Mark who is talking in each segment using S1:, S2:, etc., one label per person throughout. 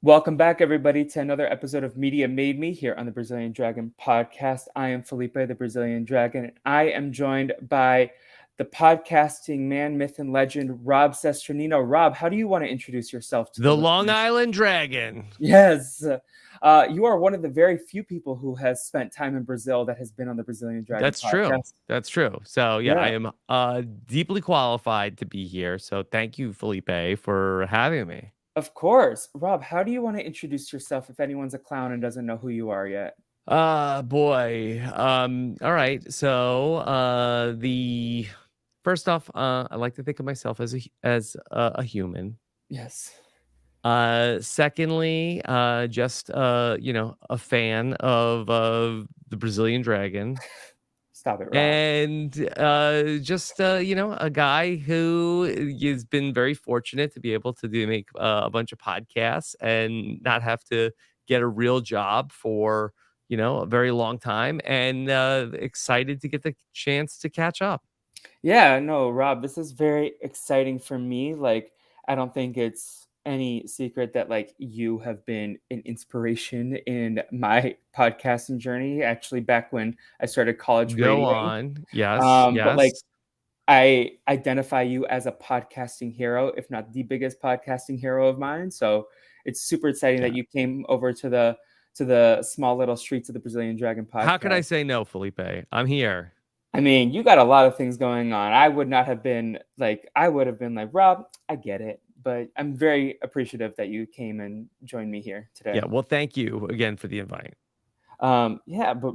S1: Welcome back, everybody, to another episode of Media Made Me here on the Brazilian Dragon podcast. I am Felipe, the Brazilian Dragon, and I am joined by the podcasting man, myth, and legend, Rob Cesternino. Rob, how do you want to introduce yourself to the
S2: The Long
S1: listeners?
S2: Island Dragon.
S1: Yes, you are one of the very few people who has spent time in Brazil that has been on the Brazilian Dragon
S2: That's true.
S1: podcast.
S2: That's true. So yeah, I
S1: Yeah,
S2: am deeply qualified to be here. So thank you, Felipe, for having me.
S1: of course. Rob, how do you want to introduce yourself if anyone's a clown and doesn't know who you are yet?
S2: Boy. All right. So the first off, I like to think of myself as a human.
S1: Yes.
S2: Secondly, just a fan of the Brazilian Dragon.
S1: Stop it, Rob.
S2: And just a guy who has been very fortunate to be able to make a bunch of podcasts and not have to get a real job for a very long time, and excited to get the chance to catch up.
S1: Yeah, no, Rob, this is very exciting for me. Like, I don't think it's any secret that like you have been an inspiration in my podcasting journey. Actually, back when I started college
S2: Go
S1: radioing,
S2: on. Yes,
S1: but like
S2: yes.
S1: I identify you as a podcasting hero, if not the biggest podcasting hero of mine. So it's super exciting
S2: Yeah.
S1: that you came over to the small little streets of the Brazilian Dragon
S2: How could I
S1: podcast.
S2: say no, Felipe? I'm here.
S1: I mean, you got a lot of things going on. I would have been like, Rob, I get it. But I'm very appreciative that you came and joined me here
S2: Yeah.
S1: today.
S2: Well, thank you again for the invite.
S1: Yeah, but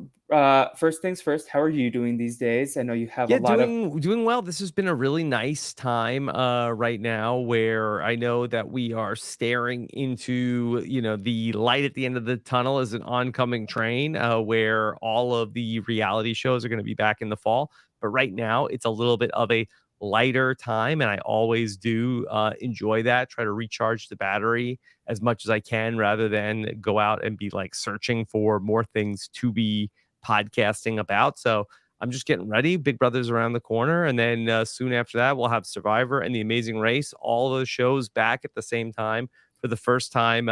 S1: first things first, how are you doing these days? I know you have a
S2: Yeah,
S1: lot of.
S2: doing well. This has been a really nice time right now, where I know that we are staring into, the light at the end of the tunnel as an oncoming train, where all of the reality shows are going to be back in the fall. But right now, it's a little bit of a lighter time, and I always do enjoy that. Try to recharge the battery as much as I can, rather than go out and be like searching for more things to be podcasting about. So I'm just getting ready. Big Brother's around the corner. And then soon after that, we'll have Survivor and The Amazing Race, all those shows back at the same time for the first time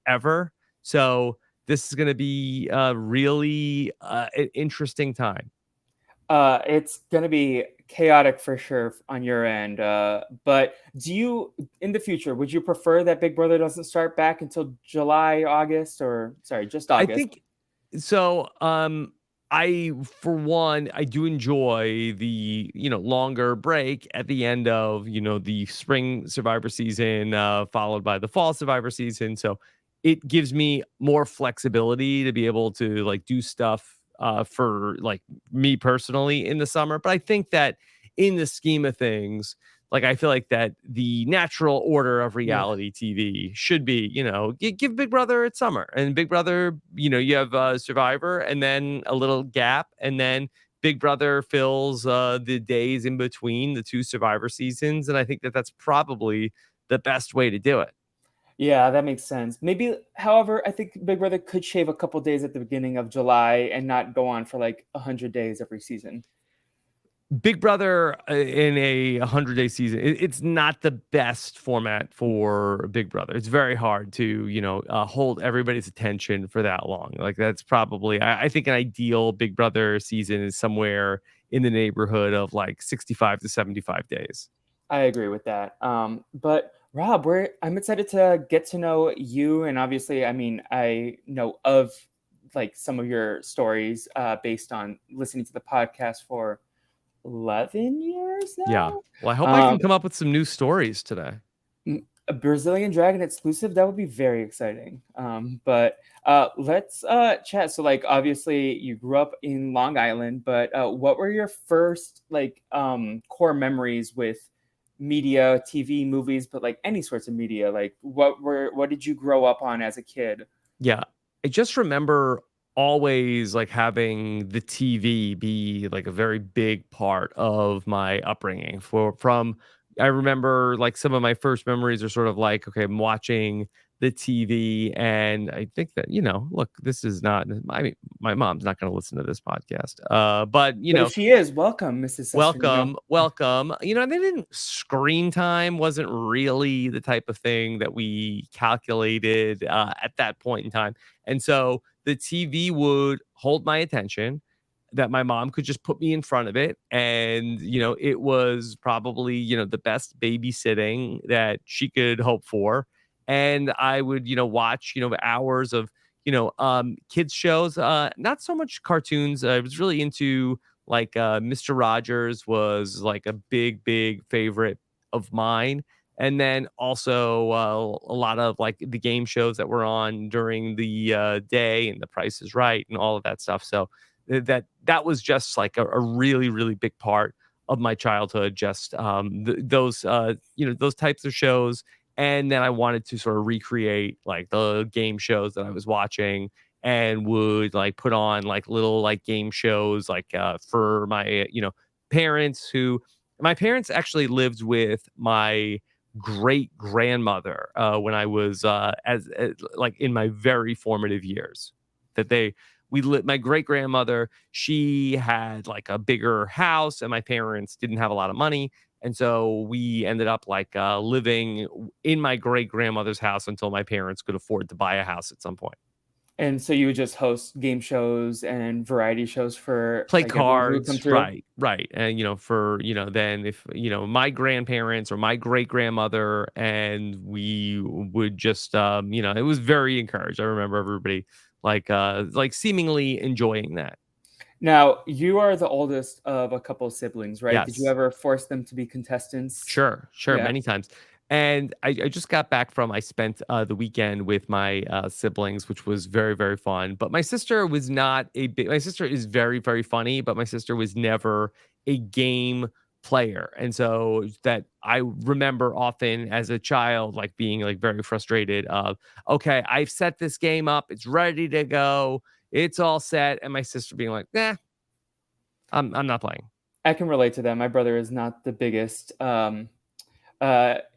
S2: ever. So this is going to be really an interesting time.
S1: It's going to be chaotic for sure on your end. But do you, in the future, would you prefer that Big Brother doesn't start back until July, August, or sorry, just
S2: I
S1: August?
S2: think so. I, for one, I do enjoy the longer break at the end of the spring Survivor season, followed by the fall Survivor season. So it gives me more flexibility to be able to like do stuff for like me personally in the summer. But I think that in the scheme of things, like I feel like that the natural order of
S1: Yeah.
S2: reality TV should be, give Big Brother its summer, and Big Brother, you have Survivor, and then a little gap, and then Big Brother fills the days in between the two Survivor seasons, and I think that that's probably the best way to do it.
S1: Yeah, that makes sense. Maybe, however, I think Big Brother could shave a couple days at the beginning of July and not go on for like 100 days every season.
S2: Big Brother in a 100-day season, it's not the best format for Big Brother. It's very hard to, hold everybody's attention for that long. Like that's probably, I think an ideal Big Brother season is somewhere in the neighborhood of like 65 to 75 days.
S1: I agree with that. But Rob, I'm excited to get to know you, and obviously, I mean, I know of like some of your stories based on listening to the podcast for 11 years
S2: Yeah.
S1: now.
S2: Well, I hope I
S1: Um,
S2: can come up with some new stories today.
S1: a Brazilian Dragon exclusive, that would be very exciting. But let's chat. So, like, obviously, you grew up in Long Island, but what were your first like core memories with media, TV, movies, but like any sorts of media? Like, what did you grow up on as a kid?
S2: Yeah. I just remember always like having the TV be like a very big part of my upbringing. I remember like some of my first memories are sort of like, okay, I'm watching the TV. And I think that, look, this is not, I mean, my mom's not going to listen to this podcast. But,
S1: But if she is, welcome, Mrs. Cesternino.
S2: welcome, welcome. They didn't, screen time wasn't really the type of thing that we calculated at that point in time. And so the TV would hold my attention, that my mom could just put me in front of it. And, it was probably, the best babysitting that she could hope for. And I would, watch, hours of, kids shows, not so much cartoons. I was really into like Mr. Rogers was like a big, big favorite of mine. And then also a lot of like the game shows that were on during the day, and The Price is Right and all of that stuff. So that was just like a really, really big part of my childhood. Just those those types of shows. And then I wanted to sort of recreate like the game shows that I was watching, and would like put on like little like game shows like for my parents. Who My parents actually lived with my great grandmother when I was as like in my very formative years. That they we lit My great grandmother, she had like a bigger house, and my parents didn't have a lot of money. And so we ended up like living in my great grandmother's house until my parents could afford to buy a house at some point.
S1: And so you would just host game shows and variety shows for
S2: Play
S1: like everyone who would come
S2: cards,
S1: through.
S2: right. And for then if my grandparents or my great grandmother, and we would just it was very encouraged. I remember everybody like seemingly enjoying that.
S1: Now, you are the oldest of a couple of siblings, right? Did you
S2: Yes.
S1: ever force them to be contestants?
S2: Sure,
S1: Yeah.
S2: many times. And I just got back from I spent the weekend with my siblings, which was very, very fun. But my sister was not a big my sister is very, very funny, but my sister was never a game player. And so that I remember often as a child, like being like very frustrated of, okay, I've set this game up, it's ready to go, it's all set. And my sister being like, nah, I'm not playing.
S1: I can relate to that. My brother is not the biggest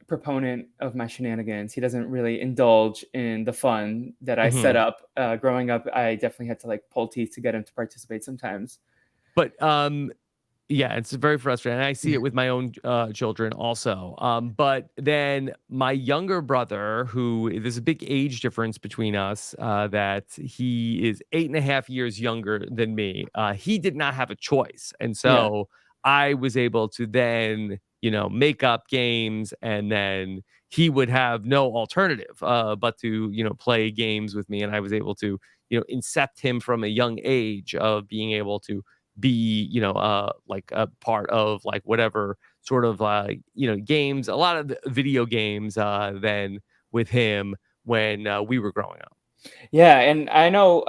S1: proponent of my shenanigans. He doesn't really indulge in the fun that I set
S2: Mhm.
S1: up. Growing up, I definitely had to like pull teeth to get him to participate sometimes.
S2: But yeah, it's very frustrating. I see it with my own children also. But then my younger brother, who there's a big age difference between us, that he is 8.5 years younger than me. He did not have a choice. And
S1: Yeah.
S2: so I was able to then, make up games, and then he would have no alternative but to, play games with me. And I was able to, incept him from a young age of being able to be like a part of like whatever sort of games, a lot of the video games then with him when we were growing up.
S1: Yeah, and I know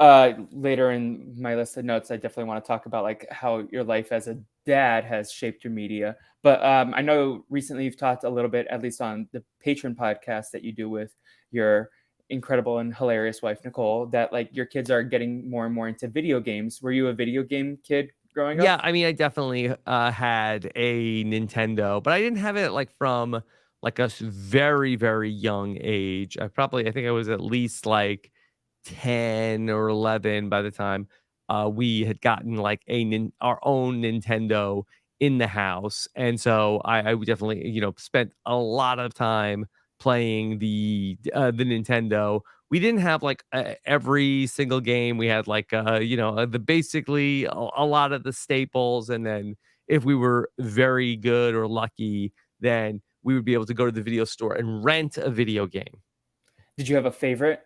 S1: later in my list of notes, I definitely want to talk about like how your life as a dad has shaped your media. But I know recently you've talked a little bit, at least on the Patron podcast that you do with your incredible and hilarious wife Nicole, that like your kids are getting more and more into video games. Were you a video game kid growing up?
S2: Yeah, I mean, I definitely had a Nintendo, but I didn't have it like from like a very, very young age. I think I was at least like 10 or 11 by the time we had gotten like our own Nintendo in the house. And so I would definitely, spent a lot of time playing the Nintendo. We didn't have like every single game. We had like the basically a lot of the staples, and then if we were very good or lucky, then we would be able to go to the video store and rent a video game.
S1: Did you have a favorite?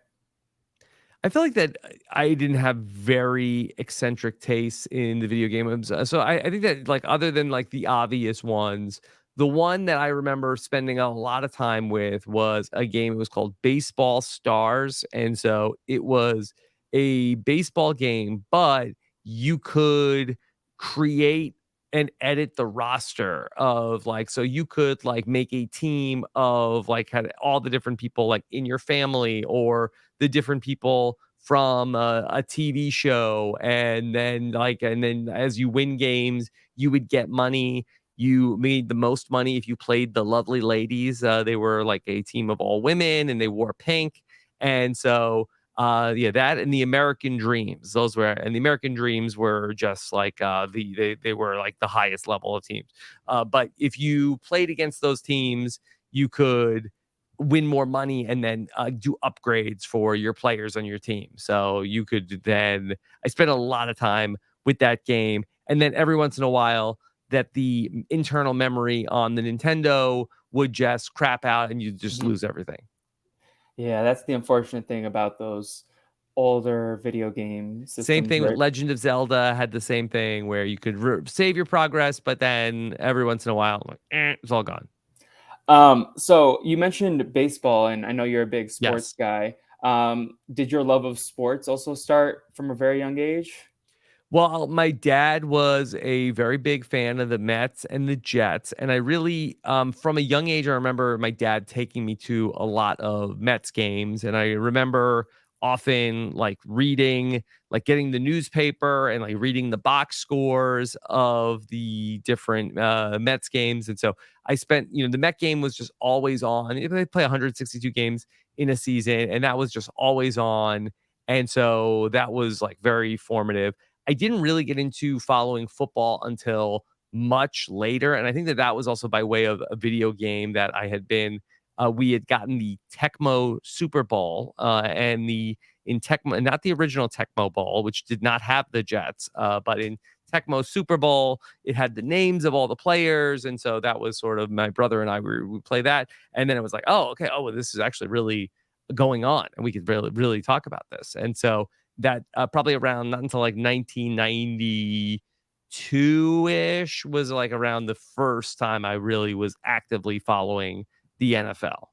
S2: I feel like that I didn't have very eccentric tastes in the video games. So I think that like other than like the obvious ones, the one that I remember spending a lot of time with was a game. It was called Baseball Stars. And so it was a baseball game, but you could create and edit the roster of like, so you could like make a team of like had all the different people like in your family, or the different people from a TV show. And then as you win games, you would get money. You made the most money if you played the lovely ladies. They were like a team of all women, and they wore pink. And so yeah, that and the American Dreams. Those were and the American Dreams were just like they were like the highest level of teams. But if you played against those teams, you could win more money and then do upgrades for your players on your team. So you could then I spent a lot of time with that game, and then every once in a while that the internal memory on the Nintendo would just crap out and you just
S1: Mhm.
S2: lose everything.
S1: Yeah, that's the unfortunate thing about those older video game
S2: Same
S1: systems,
S2: thing with
S1: right?
S2: Legend of Zelda had the same thing where you could save your progress, but then every once in a while, like, it's all gone.
S1: So you mentioned baseball, and I know you're a big sports
S2: Yes.
S1: guy. Did your love of sports also start from a very young age?
S2: Well, my dad was a very big fan of the Mets and the Jets, and I really, from a young age, I remember my dad taking me to a lot of Mets games, and I remember often like reading, like getting the newspaper and like reading the box scores of the different Mets games, and so I spent, the Met game was just always on. They play 162 games in a season, and that was just always on, and so that was like very formative. I didn't really get into following football until much later, and I think that that was also by way of a video game that I had been. We had gotten the Tecmo Super Bowl, and the in Tecmo, not the original Tecmo Bowl, which did not have the Jets, but in Tecmo Super Bowl, it had the names of all the players, and so that was sort of my brother and I we play that, and then it was like, oh, okay, oh, well, this is actually really going on, and we could really talk about this, and so that probably around not until like 1992-ish was like around the first time I really was actively following the NFL.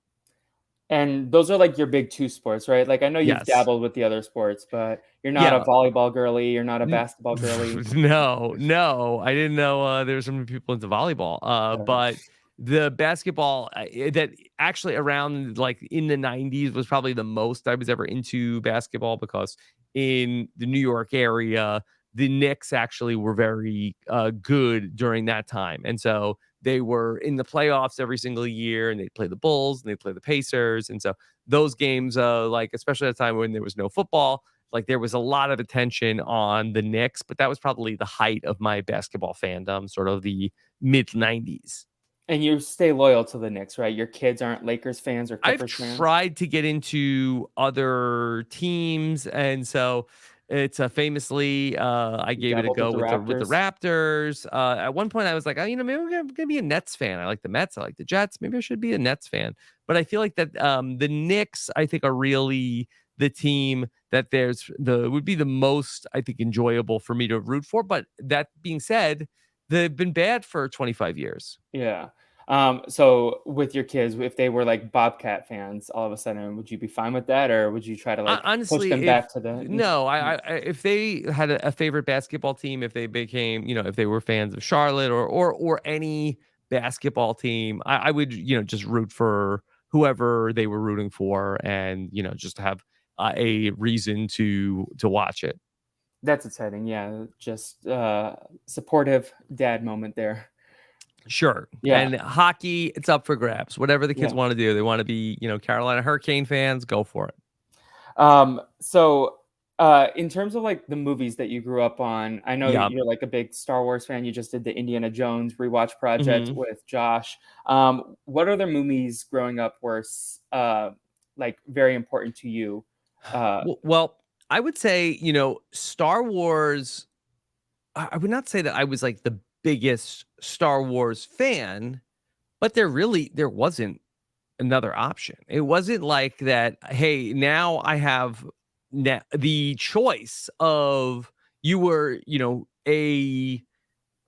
S1: And those are like your big two sports, right? Like I know you've
S2: Yes.
S1: dabbled with the other sports, but you're not a
S2: Yeah.
S1: volleyball girly, you're not a
S2: N
S1: basketball girly.
S2: No, no, I didn't know, there were so many people into volleyball,
S1: Uh,
S2: but the basketball, that actually around, like, in the '90s was probably the most I was ever into basketball because in the New York area, the Knicks actually were very, good during that time, and so they were in the playoffs every single year, and they'd play the Bulls, and they'd play the Pacers, and so those games, like, especially at a time when there was no football, like there was a lot of attention on the Knicks, but that was probably the height of my basketball fandom, sort of the mid 90s.
S1: and you stay loyal to the Knicks, right? Your kids aren't Lakers fans or
S2: I've
S1: Clippers fans.
S2: tried to get into other teams, and so it's famously I
S1: You
S2: gave it a
S1: dabbled with
S2: go
S1: the
S2: with the
S1: Raptors.
S2: Raptors. At one point, I was like, oh, maybe I'm gonna be a Nets fan. I like the Mets. I like the Jets. Maybe I should be a Nets fan. But I feel like that the Knicks, I think, are really the team that there's the would be the most I think enjoyable for me to root for. But that being said, they've been bad for 25 years.
S1: Yeah. So with your kids, if they were like Bobcat fans, all of a sudden, would you be fine with that, or would you try to like push
S2: Honestly,
S1: them
S2: if
S1: back to the
S2: no,
S1: Knicks?
S2: if they had a favorite basketball team, if they became, if they were fans of Charlotte or any basketball team, I would, just root for whoever they were rooting for, and just have a reason to watch it.
S1: That's exciting. Yeah, just supportive dad moment there.
S2: Sure.
S1: Yeah,
S2: And hockey, it's up for grabs. Whatever the kids
S1: yeah.
S2: want to do, they want to be, Carolina Hurricane fans, go for it.
S1: So, in terms of like the movies that you grew up on, I know
S2: Yeah.
S1: you're like a big Star Wars fan. You just did the Indiana Jones rewatch project
S2: hmm
S1: with Josh. What other movies growing up were like very important to you? Uh,
S2: Well, I would say, Star Wars. I would not say that I was like the biggest Star Wars fan, but there wasn't another option. It wasn't like that, hey, now I have the choice of you were, a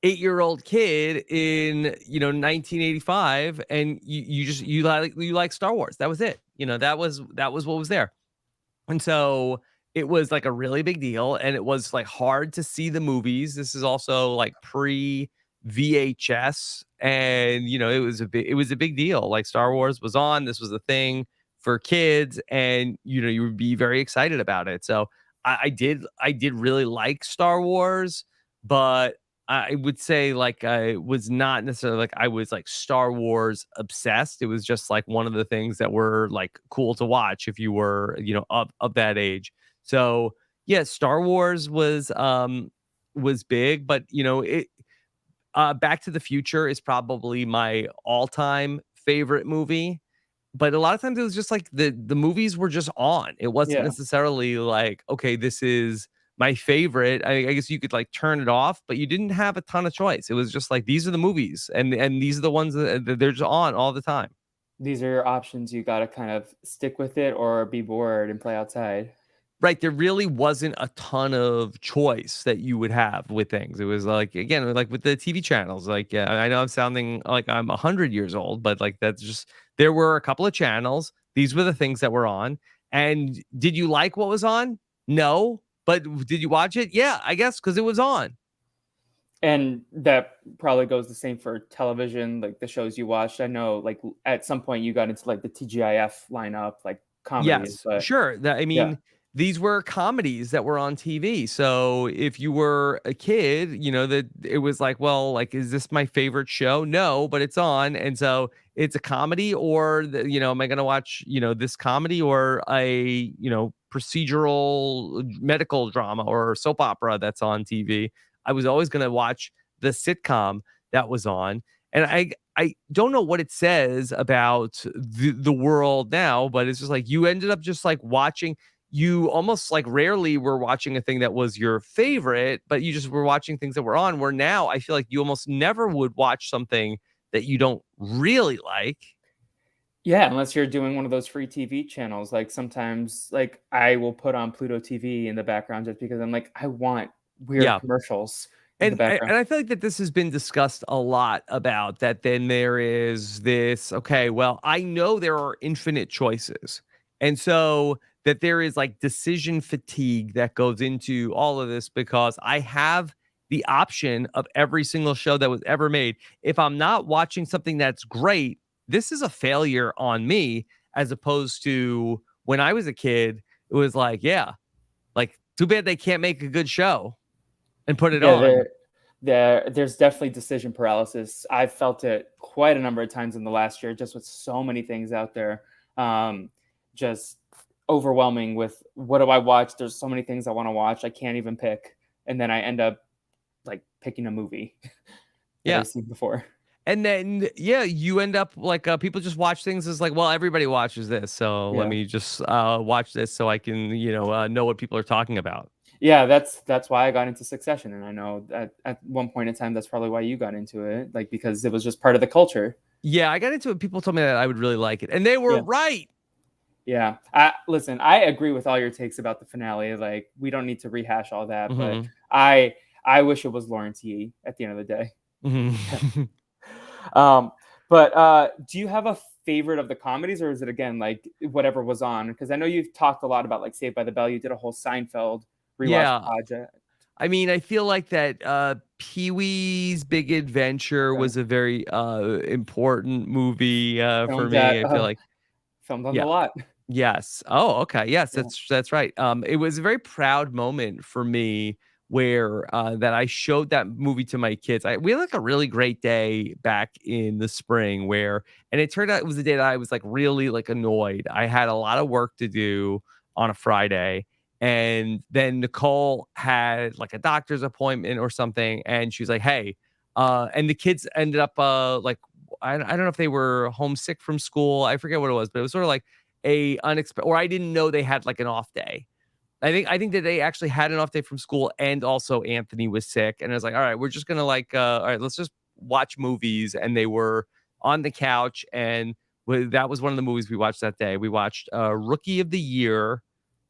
S2: 8-year-old kid in, 1985 and you like Star Wars. That was it. That was what was there. And so it was like a really big deal, and it was like hard to see the movies. This is also like pre VHS, and it was a big deal. Like Star Wars was on, this was a thing for kids, and you would be very excited about it. So I did really like Star Wars, but I would say like I was not necessarily like I was like Star Wars obsessed. It was just like one of the things that were like cool to watch if you were, of that age. So yeah, Star Wars was big, but Back to the Future is probably my all-time favorite movie. But a lot of times it was just like the movies were just on. It wasn't
S1: Yeah.
S2: necessarily like, okay, this is my favorite. I guess you could like turn it off, but you didn't have a ton of choice. It was just like these are the movies, and these are the ones that they're just on all the time.
S1: These are your options. You got to kind of stick with it or be bored and play outside.
S2: Right, there really wasn't a ton of choice that you would have with things. It was like, again, like with the TV channels, like, I know I'm sounding like I'm 100 years old, but like that's just there were a couple of channels. These were the things that were on. And did you like what was on? No. But did you watch it? Yeah, I guess because it was on.
S1: And that probably goes the same for television, like the shows you watched. I know, like at some point you got into like the TGIF lineup, like comedies,
S2: Yes,
S1: but
S2: sure. That I
S1: yeah,
S2: mean, these were comedies that were on TV. So if you were a kid, that it was like, well, like, is this my favorite show? No, but it's on, and so it's a comedy, or am I going to watch, this comedy or a procedural medical drama or soap opera that's on TV? I was always going to watch the sitcom that was on, and I don't know what it says about the world now, but it's just like you ended up just like watching. You almost like rarely were watching a thing that was your favorite, but you just were watching things that were on. Where now I feel like you almost never would watch something that you don't really like.
S1: yeah, unless you're doing one of those free TV channels. Like sometimes, like I will put on Pluto TV in the background just because I'm like, I want weird
S2: Yeah.
S1: commercials in the
S2: And
S1: background.
S2: I feel like that this has been discussed a lot about that. Then there is this, okay, well, I know there are infinite choices. And so that there is like decision fatigue that goes into all of this because I have the option of every single show that was ever made. If I'm not watching something that's great, this is a failure on me, as opposed to when I was a kid, it was like, yeah, like too bad they can't make a good show and put it
S1: Yeah,
S2: on.
S1: there's definitely decision paralysis. I've felt it quite a number of times in the last year, just with so many things out there. Just overwhelming with what do I watch? There's so many things I want to watch. I can't even pick. And then I end up like picking a movie that
S2: Yeah.
S1: I've seen before.
S2: And then, yeah, you end up like people just watch things as like, well, everybody watches this, so let
S1: Yeah.
S2: me just watch this so I can, know what people are talking about.
S1: Yeah, that's why I got into Succession. And I know that at one point in time that's probably why you got into it, like because it was just part of the culture.
S2: Yeah, I got into it. People told me that I would really like it, and they were
S1: Yeah.
S2: right.
S1: Yeah. Listen, I agree with all your takes about the finale. Like, we don't need to rehash all that, but
S2: Hmm.
S1: I I wish it was Lawrence Yee at the end of the day.
S2: Hmm.
S1: Um, but do you have a favorite of the comedies, or is it again like whatever was on? Because I know you've talked a lot about like Saved by the Bell. You did a whole Seinfeld rewatch
S2: Yeah,
S1: project.
S2: I mean, I feel like that Pee-wee's Big Adventure
S1: Okay.
S2: was a very important movie for
S1: Filmed at
S2: me. I feel like,
S1: filmed on the
S2: yeah.
S1: lot.
S2: Yes. Oh, okay. Yes,
S1: Yeah.
S2: that's right. It was a very proud moment for me where that I showed that movie to my kids. We had like a really great day back in the spring where, and it turned out it was the day that I was like really like annoyed. I had a lot of work to do on a Friday. And then Nicole had like a doctor's appointment or something, and she was like, "Hey," and the kids ended up like I don't know if they were homesick from school. I forget what it was, but it was sort of like a unexpected, or I didn't know they had like an off day. I think that they actually had an off day from school, and also Anthony was sick, and I was like, all right, we're just gonna like all right, let's just watch movies. And they were on the couch, and that was one of the movies we watched that day. We watched Rookie of the Year,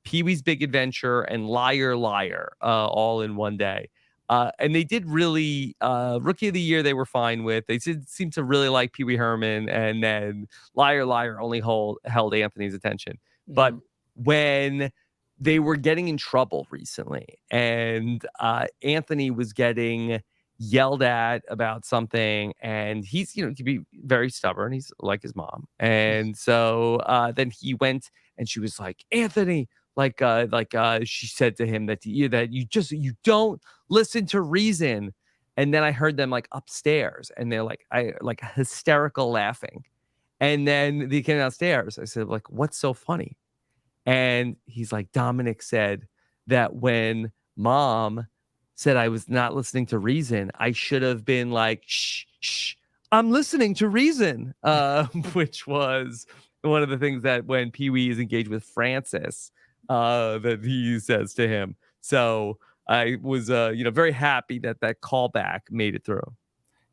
S2: Pee-wee's Big Adventure, and Liar Liar all in one day. And they did really Rookie of the Year they were fine with. They did seem to really like Pee Wee Herman, and then Liar Liar only held Anthony's attention. But
S1: Mhm.
S2: when they were getting in trouble recently, and Anthony was getting yelled at about something, and he's he can be very stubborn. He's like his mom, and so then he went, and she was like, Anthony, she said to him that you don't listen to reason. And then I heard them like upstairs, and they're like hysterical laughing. And then they came downstairs. I said, like, what's so funny? And he's like, Dominic said that when mom said I was not listening to reason, I should have been like, shh, shh, I'm listening to reason, which was one of the things that when Pee Wee is engaged with Francis, that he says to him. So I was, very happy that that callback made it through.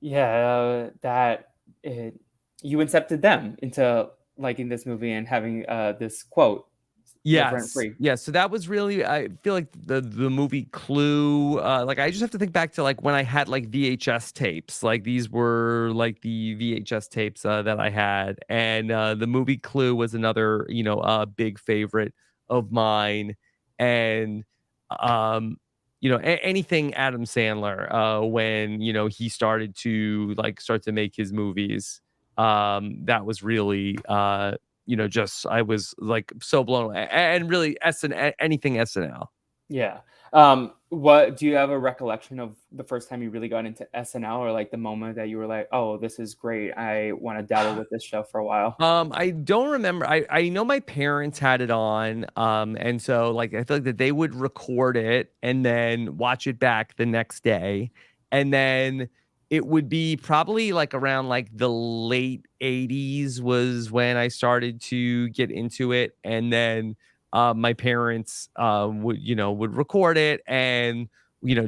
S1: Yeah, that it, you incepted them into liking this movie and having this quote live rent
S2: Yes.
S1: free.
S2: Yes. So that was really, I feel like the movie Clue, like I just have to think back to like when I had like VHS tapes. Like these were like the VHS tapes that I had. And the movie Clue was another, big favorite of mine. And anything Adam Sandler, when, he started to make his movies. That was really just I was like so blown away. And really anything SNL.
S1: Yeah. What do you have a recollection of the first time you really got into SNL, or like the moment that you were like, "Oh, this is great. I want to dabble with this show for a while."
S2: I don't remember. I know my parents had it on, and so like I feel like that they would record it and then watch it back the next day, and then it would be probably like around like the late '80s was when I started to get into it, and then my parents would record it, and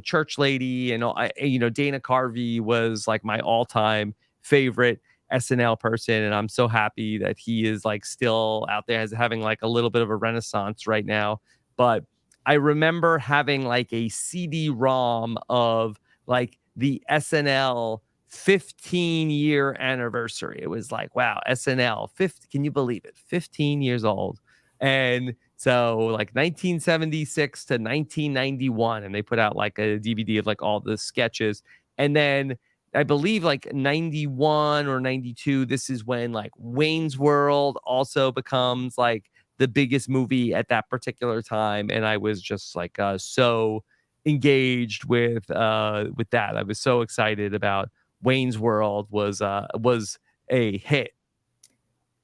S2: Church Lady and Dana Carvey was like my all time favorite SNL person, and I'm so happy that he is like still out there as having like a little bit of a renaissance right now. But I remember having like a CD-ROM of like the SNL 15-year anniversary. It was like, wow, SNL 50, can you believe it? 15 years old. And so like 1976 to 1991, and they put out like a DVD of like all the sketches. And then I believe like 91 or 92, this is when like Wayne's World also becomes like the biggest movie at that particular time. And I was just like so engaged with that. I was so excited about Wayne's World was a hit.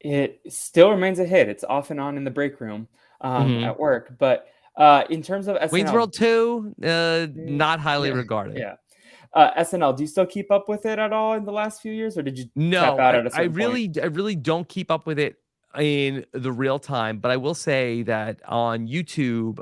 S1: It still remains a hit. It's off and on in the break room
S2: Mhm.
S1: at work. But in terms of
S2: Wayne's
S1: SNL,
S2: World 2, not highly
S1: yeah,
S2: regarded.
S1: yeah. SNL, do you still keep up with it at all in the last few years, or did you tap
S2: No,
S1: out
S2: I
S1: at a
S2: I
S1: certain point?
S2: really I really don't keep up with it in the real time, but I will say that on YouTube,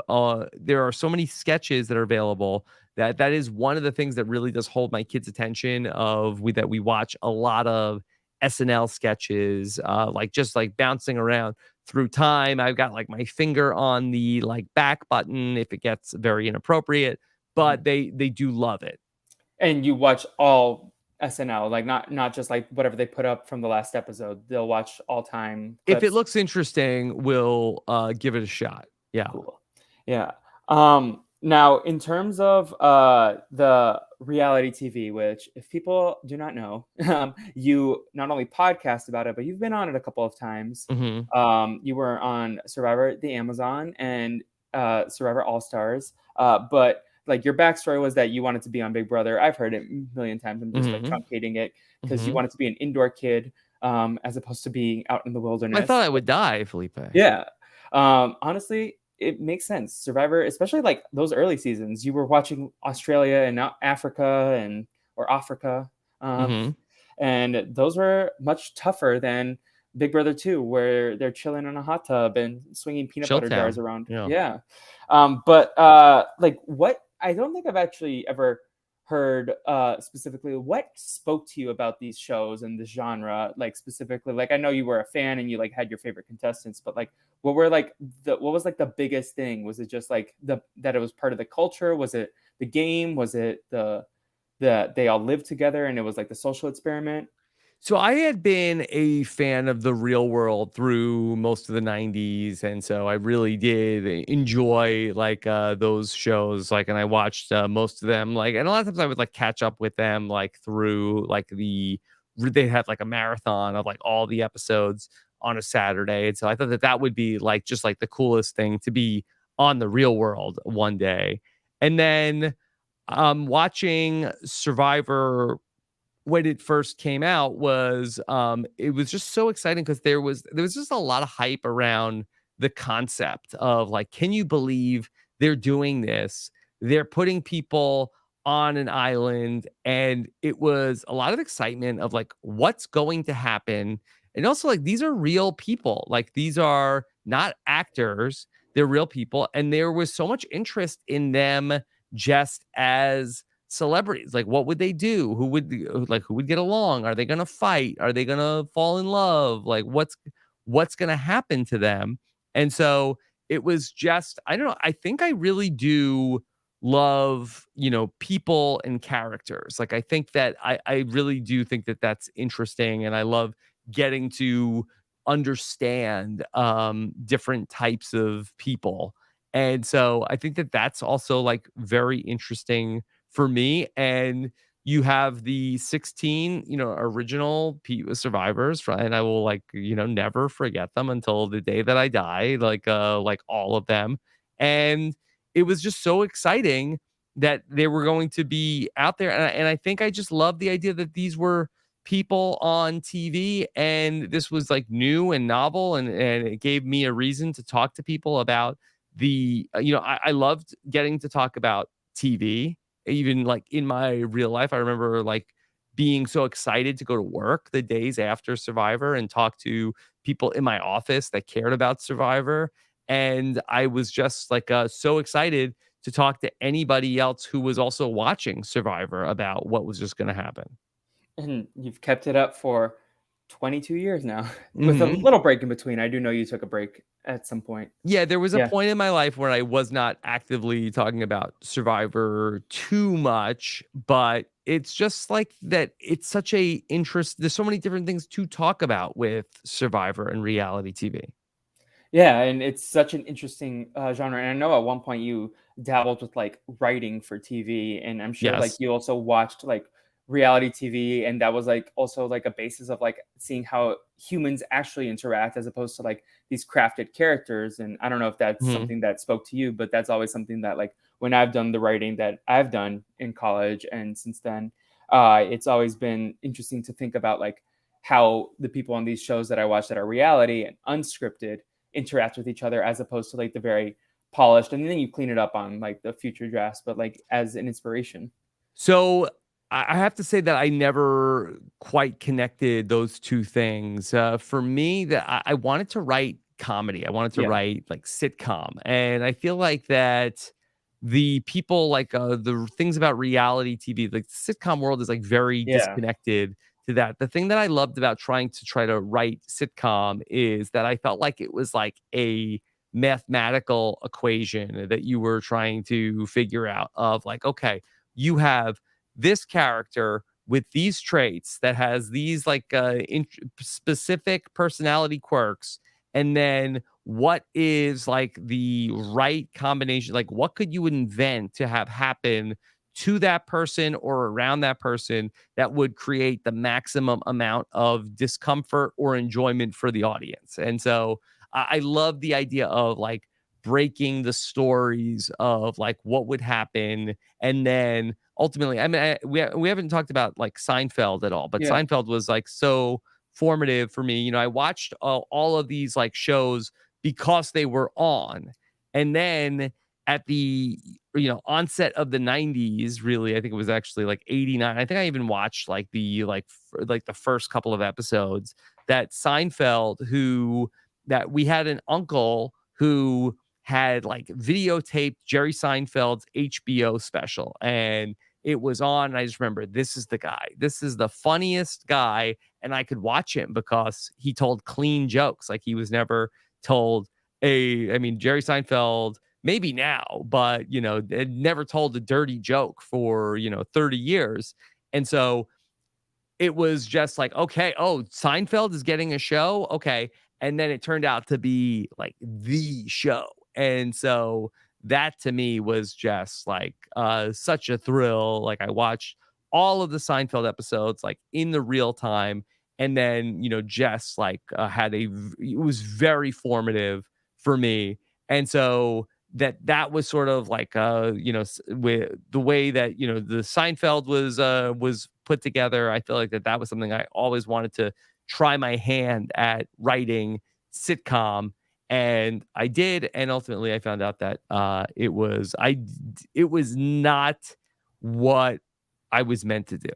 S2: there are so many sketches that are available that that is one of the things that really does hold my kids' attention that we watch a lot of SNL sketches, like just like bouncing around through time. I've got like my finger on the like back button if it gets very inappropriate,
S1: Mhm.
S2: but they do love it.
S1: And you watch all SNL, like not just like whatever they put up from the last episode. They'll watch all time
S2: If it
S1: clips.
S2: looks interesting, we'll give it a shot. Yeah.
S1: Cool. Yeah. Now, in terms of the reality TV, which if people do not know, you not only podcast about it, but you've been on it a couple of times.
S2: Mhm.
S1: You were on Survivor the Amazon and Survivor All Stars. But like your backstory was that you wanted to be on Big Brother. I've heard it a million times. I'm just like
S2: Mhm.
S1: truncating it because you
S2: Mhm.
S1: wanted to be an indoor kid as opposed to being out in the
S2: I thought
S1: wilderness.
S2: I would die, Felipe.
S1: Yeah. Honestly, it makes sense. Survivor, especially like those early seasons, you were watching Australia and Africa or Africa. Um,
S2: Mhm.
S1: and those were much tougher than Big Brother 2, where they're chilling in a hot tub and swinging peanut butter jars
S2: Chilltown.
S1: around.
S2: Yeah.
S1: Yeah. But like what I don't think I've actually ever heard specifically what spoke to you about these shows and the genre, like specifically. Like I know you were a fan and you like had your favorite contestants, but like what was like the biggest thing? Was it just like that it was part of the culture? Was it the game? Was it the they all lived together and it was like the social experiment?
S2: So I had been a fan of the real world through most of the 90s, and so I really did enjoy like those shows, like, and I watched most of them, like, and a lot of times I would like catch up with them like through like they had like a marathon of like all the episodes on a Saturday. And so I thought that that would be like just like the coolest thing to be on the real world one day. And then Watching Survivor when it first came out was it was just so exciting because there was just a lot of hype around the concept of like, can you believe they're doing this? They're putting people on an island, and it was a lot of excitement of like what's going to happen. And also like these are real people. Like these are not actors, they're real people. And there was so much interest in them just as celebrities. Like, what would they do? Who would get along? Are they gonna fight? Are they gonna fall in love? Like, what's gonna happen to them? And so it was just, I don't know. I think I really do love, people and characters. Like, I think that I really do think that that's interesting, and I love getting to understand different types of people. And so I think that that's also like very interesting for me. And you have the 16, original survivors, and I will like, never forget them until the day that I die, like all of them. And it was just so exciting that they were going to be out there. And I think I just love the idea that these were people on TV, and this was like new and novel, and it gave me a reason to talk to people about I loved getting to talk about TV. Even like in my real life, I remember like being so excited to go to work the days after Survivor and talk to people in my office that cared about Survivor. And I was just like so excited to talk to anybody else who was also watching Survivor about what was just going to happen.
S1: And you've kept it up for 22 years now, with a
S2: Hmm.
S1: little break in between. I do know you took a break at some point.
S2: Yeah, there was a
S1: Yeah.
S2: point in my life where I was not actively talking about Survivor too much, but it's just like that it's such a interest. There's so many different things to talk about with Survivor and reality TV.
S1: Yeah, and it's such an interesting genre. And I know at one point you dabbled with like writing for TV, and I'm sure like
S2: Yes.
S1: you also watched like reality TV, and that was like also like a basis of like seeing how humans actually interact as opposed to like these crafted characters. And I don't know if that's
S2: Mhm.
S1: something that spoke to you, but that's always something that like when I've done the writing that I've done in college and since then, it's always been interesting to think about like how the people on these shows that I watch that are reality and unscripted interact with each other as opposed to like the very polished, and then you clean it up on like the future drafts, but like as an inspiration.
S2: So I have to say that I never quite connected those two things. For me, that I wanted to write comedy. I wanted to
S1: Yeah.
S2: write like sitcom, and I feel like that the people like the things about reality TV, like the sitcom world, is like very
S1: Yeah.
S2: disconnected to that. The thing that I loved about try to write sitcom is that I felt like it was like a mathematical equation that you were trying to figure out of like, okay, you have this character with these traits that has these like specific personality quirks, and then what is like the right combination, like what could you invent to have happen to that person or around that person that would create the maximum amount of discomfort or enjoyment for the audience. And so I love the idea of like breaking the stories of like what would happen. And then ultimately, I mean, we haven't talked about like Seinfeld at all, but
S1: Yeah.
S2: Seinfeld was like so formative for me. I watched all of these like shows because they were on. And then at the onset of the 90s, really, I think it was actually like 89. I think I even watched like like the first couple of episodes that Seinfeld, who that we had an uncle who had like videotaped Jerry Seinfeld's HBO special, and it was on. And I just remember, this is the guy. This is the funniest guy. And I could watch him because he told clean jokes. Like he was never told I mean, Jerry Seinfeld, maybe now, but, had never told a dirty joke for, 30 years. And so it was just like, okay, oh, Seinfeld is getting a show. Okay. And then it turned out to be like the show. And so that to me was just like such a thrill. Like I watched all of the Seinfeld episodes like in the real time. And then, Jess like it was very formative for me. And so that was sort of like with the way that the Seinfeld was put together. I feel like that was something I always wanted to try my hand at writing sitcom, and I did, and ultimately I found out that it was not what I was meant to do.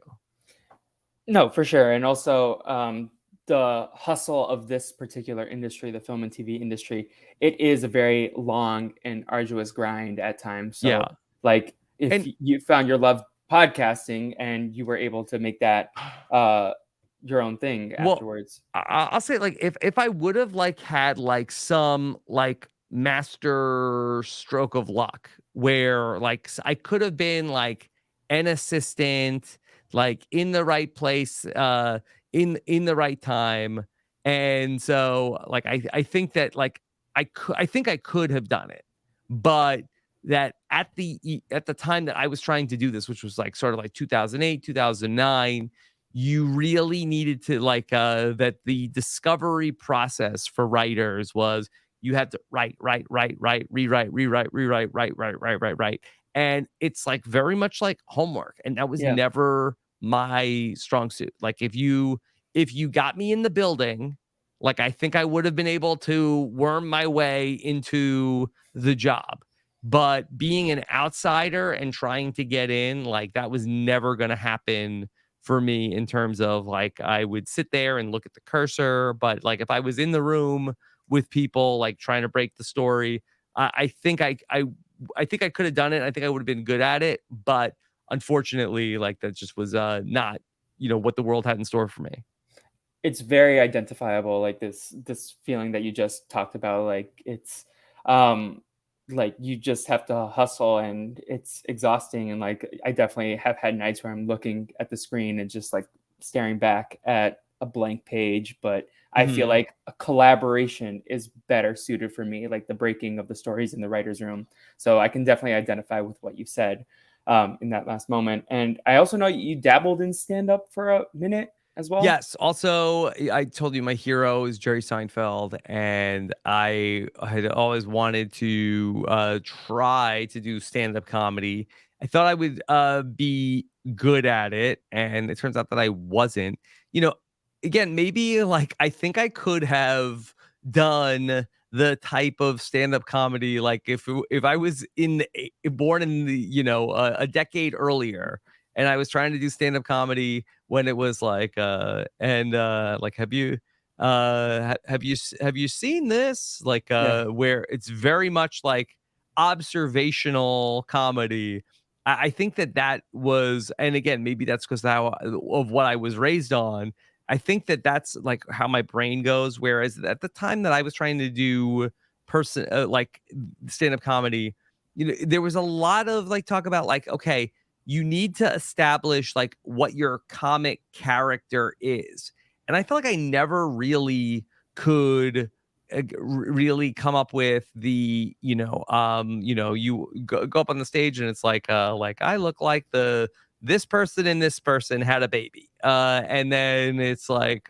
S1: No, for sure. And also, the hustle of this particular industry, the film and TV industry, it is a very long and arduous grind at times. So,
S2: Yeah.
S1: like, if
S2: And
S1: you found your love podcasting and you were able to make that uh, your own thing
S2: well,
S1: afterwards.
S2: I'll say, like, if I would have, like, had, like, some, like, master stroke of luck where, like, I could have been, like, an assistant, like, in the right place, in the right time, and so, like, I think that, like, I think I could have done it, but that at the time that I was trying to do this, which was, like, sort of like 2008, 2009, you really needed to, like, that the discovery process for writers was you had to write, rewrite, write, and it's, like, very much like homework, and that was
S1: Yeah.
S2: never my strong suit. Like, if you got me in the building, like, I think I would have been able to worm my way into the job, but being an outsider and trying to get in, like, that was never gonna happen for me in terms of, like, I would sit there and look at the cursor, but, like, if I was in the room with people, like, trying to break the story, I think I think I could have done it. I think I would have been good at it, but unfortunately, like, that just was not, what the world had in store for me.
S1: It's very identifiable, like this feeling that you just talked about. Like um like you just have to hustle and it's exhausting. And like I definitely have had nights where I'm looking at the screen and just like staring back at a blank page. But I feel
S2: Mhm.
S1: like a collaboration is better suited for me, like the breaking of the stories in the writer's room. So I can definitely identify with what you said in that last moment. And I also know you dabbled in stand-up for a minute as well.
S2: Yes. Also, I told you my hero is Jerry Seinfeld, and I had always wanted to try to do stand up comedy. I thought I would be good at it, and it turns out that I wasn't. You know, again, maybe like I think I could have done the type of stand up comedy like if I was born in the a decade earlier, and I was trying to do stand up comedy when it was like like have you seen this, like
S1: Yeah.
S2: where it's very much like observational comedy. I think that was, and again maybe that's because how of what I was raised on. I think that that's like how my brain goes, whereas at the time that I was trying to do person like stand-up comedy, there was a lot of like talk about like, okay, you need to establish like what your comic character is. And I feel like I never really could really come up with the, you go up on the stage and it's like I look like this person and this person had a baby. And then it's like,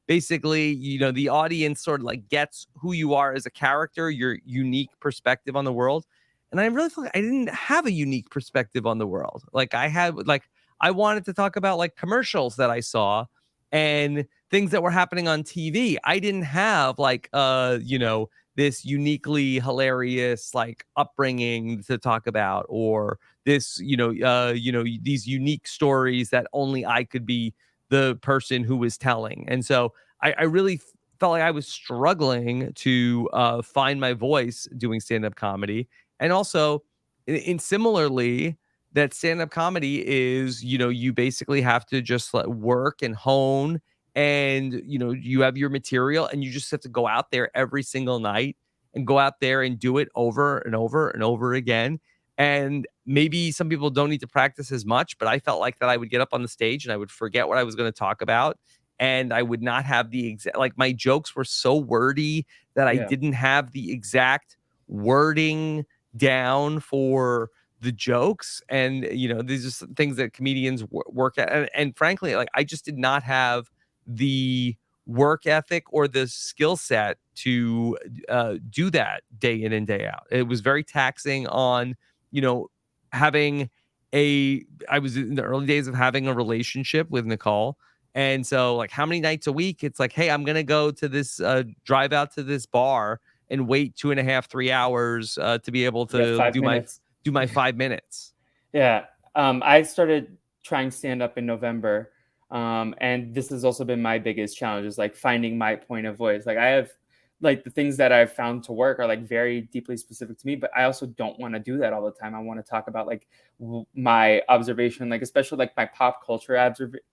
S2: basically, the audience sort of like gets who you are as a character, your unique perspective on the world. And I really feel like I didn't have a unique perspective on the world. Like I wanted to talk about like commercials that I saw and things that were happening on TV. I didn't have like this uniquely hilarious like upbringing to talk about, or this, these unique stories that only I could be the person who was telling. And so I really felt like I was struggling to find my voice doing stand-up comedy. And also, in similarly, that stand-up comedy is, you basically have to just like work and hone, and you have your material and you just have to go out there every single night and go out there and do it over and over and over again. And maybe some people don't need to practice as much, but I felt like that I would get up on the stage and I would forget what I was going to talk about, and I would not have the exact, like, my jokes were so wordy that I
S1: Yeah.
S2: didn't have the exact wording down for the jokes. And these are things that comedians work at, and frankly, like, I just did not have the work ethic or the skill set to do that day in and day out. It was very taxing on, you know, having I was in the early days of having a relationship with Nicole. And so, like, how many nights a week? It's like, hey, I'm going to go to this, drive out to this bar and wait 2.5, 3 hours to be able
S1: Yeah,
S2: to
S1: 5 minutes.
S2: do my 5 minutes.
S1: Yeah. I started trying stand up in November. And this has also been my biggest challenge is like finding my point of voice. Like I have like the things that I've found to work are like very deeply specific to me, but I also don't want to do that all the time. I want to talk about like my observation, like especially like my pop culture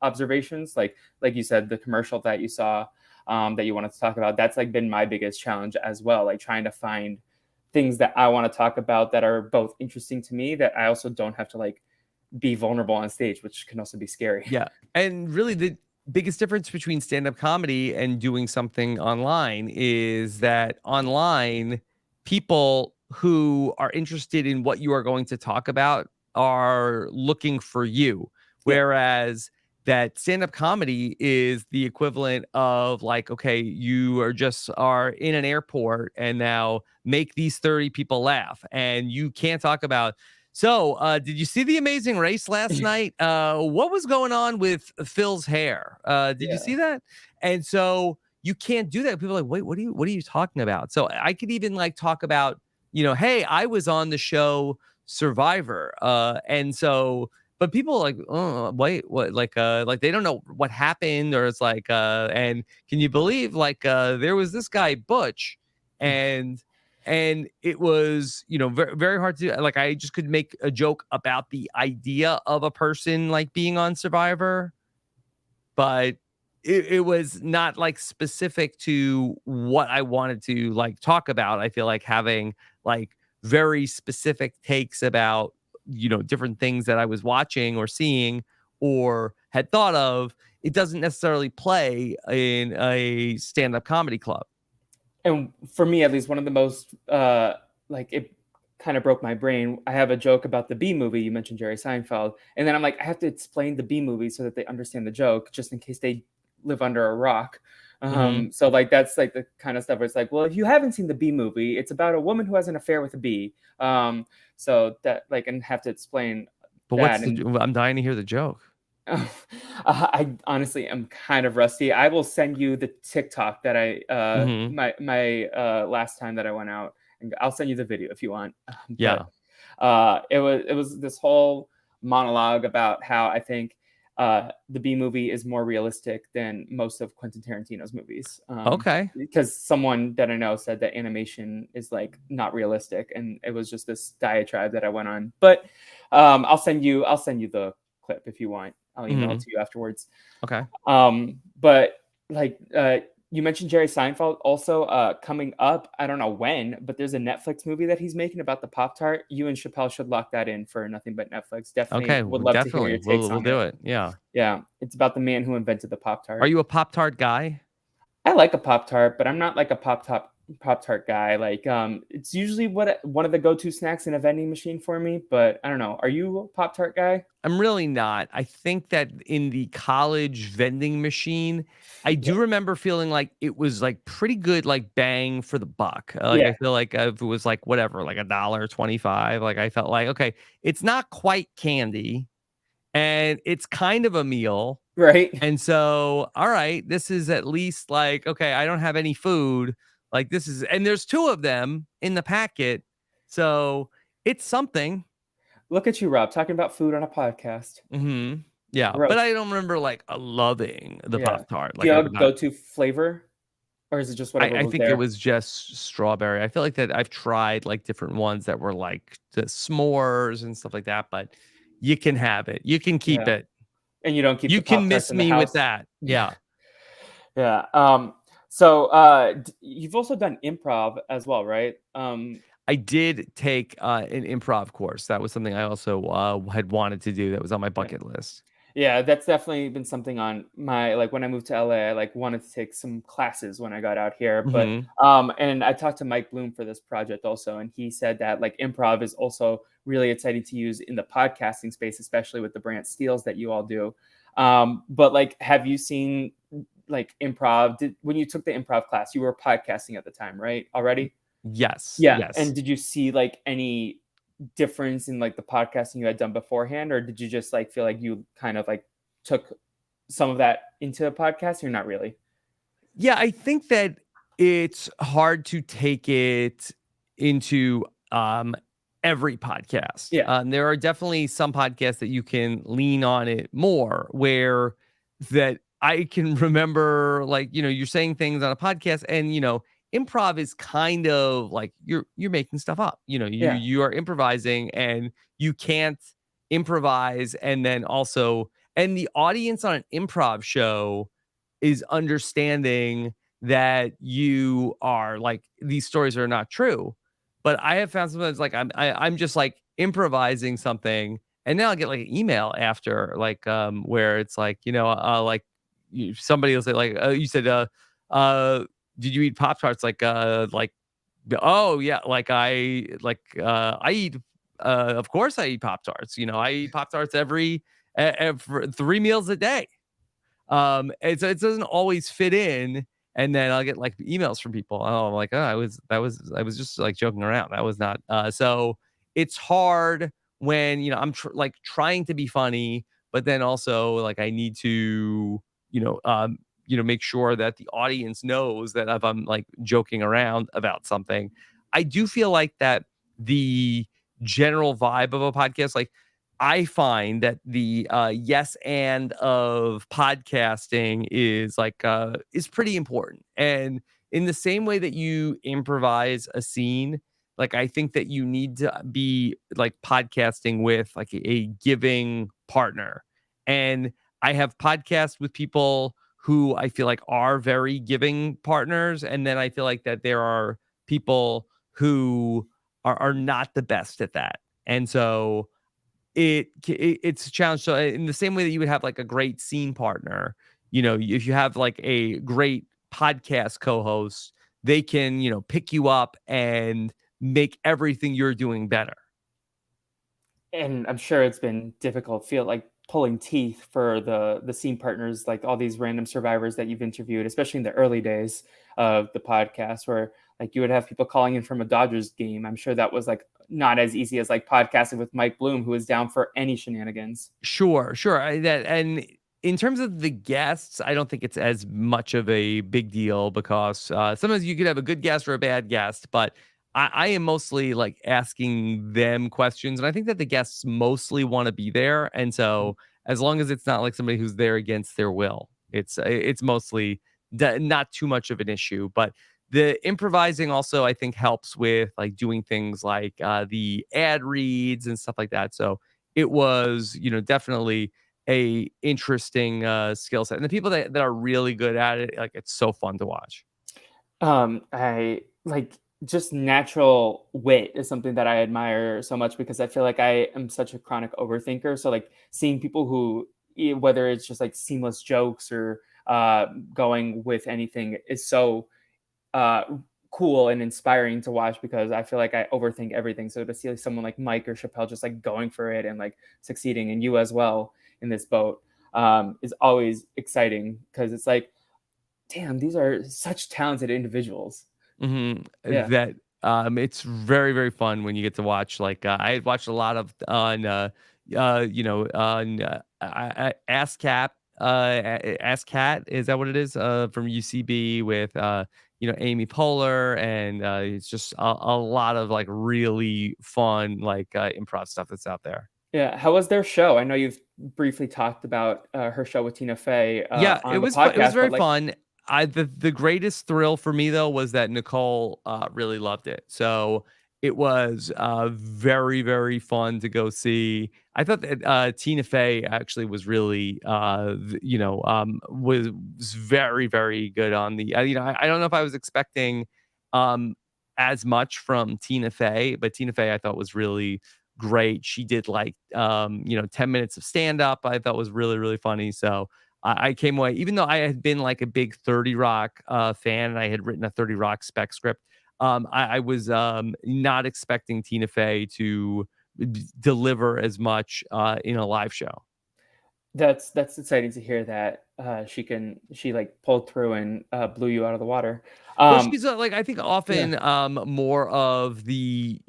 S1: observations, like you said, the commercial that you saw, that you wanted to talk about. That's like been my biggest challenge as well. Like trying to find things that I want to talk about that are both interesting to me that I also don't have to like be vulnerable on stage, which can also be scary.
S2: Yeah. And really, the biggest difference between stand-up comedy and doing something online is that online, people who are interested in what you are going to talk about are looking for you.
S1: Yeah.
S2: Whereas that stand-up comedy is the equivalent of like, okay, you are in an airport and now make these 30 people laugh. And you can't talk about, so, did you see The Amazing Race last night? What was going on with Phil's hair? Did you
S1: Yeah.
S2: see that? And so you can't do that. People are like, wait, what are you talking about? So I could even like talk about, hey, I was on the show Survivor. And so, but people are like, oh, wait, what? Like they don't know what happened, or it's like, and can you believe like there was this guy Butch, and it was, very, very hard to, like, I just could make a joke about the idea of a person like being on Survivor, but it was not like specific to what I wanted to like talk about. I feel like having like very specific takes about, different things that I was watching or seeing or had thought of, it doesn't necessarily play in a stand-up comedy club.
S1: And for me, at least, one of the most like it kind of broke my brain. I have a joke about the B movie. You mentioned Jerry Seinfeld, and then I'm like, I have to explain the B movie so that they understand the joke, just in case they live under a rock.
S2: Mhm.
S1: So like that's like the kind of stuff where it's like, well, if you haven't seen the B movie, it's about a woman who has an affair with a bee. So that like and have to explain
S2: But
S1: that
S2: what's
S1: and
S2: I'm dying to hear the joke.
S1: I honestly am kind of rusty. I will send you the TikTok that I
S2: Mhm.
S1: my last time that I went out, and I'll send you the video if you want. But
S2: Yeah.
S1: it was this whole monologue about how I think the B movie is more realistic than most of Quentin Tarantino's movies.
S2: Okay.
S1: Because someone that I know said that animation is like not realistic, and it was just this diatribe that I went on. But I'll send you the clip if you want. I'll email it
S2: Mhm.
S1: to you afterwards.
S2: Okay.
S1: But like you mentioned Jerry Seinfeld also coming up. I don't know when, but there's a Netflix movie that he's making about the Pop Tart. You and Chappelle should lock that in for Nothing But Netflix. Definitely
S2: Okay,
S1: would
S2: well,
S1: love to hear
S2: definitely.
S1: your takes
S2: We'll
S1: on it.
S2: do it. Yeah.
S1: Yeah, it's about the man who invented the Pop
S2: Are
S1: Tart.
S2: you a Pop-Tart guy?
S1: I like a Pop Tart, but I'm not like a Pop Tart guy. Like it's usually one of the go to snacks in a vending machine for me. But I don't know. Are you a Pop Tart guy?
S2: I'm really not. I think that in the college vending machine, I
S1: Yeah,
S2: do remember feeling like it was like pretty good, like bang for the buck. Like
S1: yeah,
S2: I feel like if it was like whatever, like $1.25, like I felt like, okay, it's not quite candy and it's kind of a meal.
S1: right.
S2: And so, all right, this is at least like, okay, I don't have any food. Like this is, and there's two of them in the packet. So it's something.
S1: Look at you, Rob, talking about food on a podcast.
S2: Hmm. Yeah. But I
S1: Gross.
S2: don't remember like loving the
S1: Yeah.
S2: Pop Tart.
S1: Do
S2: Like
S1: you
S2: I
S1: have
S2: would
S1: a
S2: not,
S1: go-to flavor, or is it just whatever
S2: I
S1: was
S2: think it
S1: there?
S2: was just strawberry. I feel like that I've tried like different ones that were like the s'mores and stuff like that, but you can have it. You can keep
S1: Yeah.
S2: it.
S1: And you don't keep
S2: You
S1: the
S2: can
S1: Pop-Tarts
S2: miss
S1: in the
S2: me with
S1: house?
S2: that. Yeah.
S1: Yeah. So, you've also done improv as well, right?
S2: I did take an improv course. That was something I also had wanted to do. That was on my
S1: Yeah.
S2: bucket list.
S1: Yeah, that's definitely been something on my like, when I moved to LA, I, like, wanted to take some classes when I got out here, but,
S2: Hmm.
S1: and I talked to Mike Bloom for this project also, and he said that, like, improv is also really exciting to use in the podcasting space, especially with the Brant Steels that you all do. But, like, have you seen like improv? When you took the improv class, you were podcasting at the time, right? Already?
S2: Yes,
S1: Yeah. And
S2: yes.
S1: did you see like any difference in like the podcasting you had done beforehand, or did you just like feel like you kind of like took some of that into a podcast, or not really?
S2: Yeah, I think that it's hard to take it into every podcast.
S1: Yeah.
S2: There are definitely some podcasts that you can lean on it more, where that I can remember, like, you're saying things on a podcast, and improv is kind of like you're making stuff up.
S1: Yeah.
S2: You are improvising, and you can't improvise and then also, and the audience on an improv show is understanding that you are like, these stories are not true. But I have found sometimes, like, I'm just like improvising something, and then I'll get like an email after, like, where it's like, like, somebody will say like, you said, uh did you eat Pop Tarts? Like, oh yeah, like, I eat, of course I eat Pop Tarts. I eat Pop Tarts every 3 meals a day. And so it doesn't always fit in, and then I'll get, like, emails from people. Oh, I'm like, "Oh, I was just, like, joking around. That was not," so it's hard when, I'm like, trying to be funny, but then also, like, I need to, make sure that the audience knows that if I'm, like, joking around about something. I do feel like that the general vibe of a podcast, like, I find that the yes and of podcasting is pretty important. And in the same way that you improvise a scene, like, I think that you need to be like podcasting with like a giving partner. And I have podcasts with people who I feel like are very giving partners. And then I feel like that there are people who are not the best at that. And so it's a challenge. So in the same way that you would have like a great scene partner, if you have like a great podcast co-host, they can, pick you up and make everything you're doing better.
S1: And I'm sure it's been difficult, feel like pulling teeth for the scene partners, like all these random survivors that you've interviewed, especially in the early days of the podcast, where like you would have people calling in from a Dodgers game. I'm sure that was like not as easy as like podcasting with Mike Bloom, who was down for any shenanigans.
S2: Sure, sure. And in terms of the guests, I don't think it's as much of a big deal because sometimes you could have a good guest or a bad guest, but I am mostly like asking them questions, and I think that the guests mostly want to be there, and so as long as it's not like somebody who's there against their will, it's mostly not too much of an issue. But the improvising also, I think, helps with like doing things like the ad reads and stuff like that. So it was, definitely a interesting skill set. And the people that are really good at it, like, it's so fun to watch.
S1: I like just natural wit is something that I admire so much because I feel like I am such a chronic overthinker. So like seeing people who, whether it's just like seamless jokes or going with anything, is so uh, cool and inspiring to watch because I feel like I overthink everything. So to see like someone like Mike or Chappelle just like going for it and like succeeding, and you as well in this boat, is always exciting because it's like, damn, these are such talented individuals. Yeah.
S2: That it's very, very fun when you get to watch. Like, I had watched a lot of on on ASCAP, ASCAT, is that what it is? From UCB with Amy Poehler, and it's just a lot of like really fun like improv stuff that's out there.
S1: Yeah. How was their show? I know you've briefly talked about her show with Tina Fey
S2: Yeah, it
S1: on the
S2: was fu it was
S1: podcast, but
S2: very
S1: like,
S2: fun. The greatest thrill for me, though, was that Nicole, really loved it. So, it was, very, very fun to go see. I thought that, Tina Fey actually was really, was very, very good on the I don't know if I was expecting, um, as much from Tina Fey, but Tina Fey I thought was really great. She did, like, 10 minutes of stand-up I thought was really, really funny. So, I came away, even though I had been like a big 30 Rock fan, and I had written a 30 Rock spec script. I was not expecting Tina Fey to deliver as much in a live show.
S1: That's exciting to hear that she like pulled through and blew you out of the water.
S2: Well,
S1: Um,
S2: she's, like, I think
S1: yeah,
S2: often, more of the,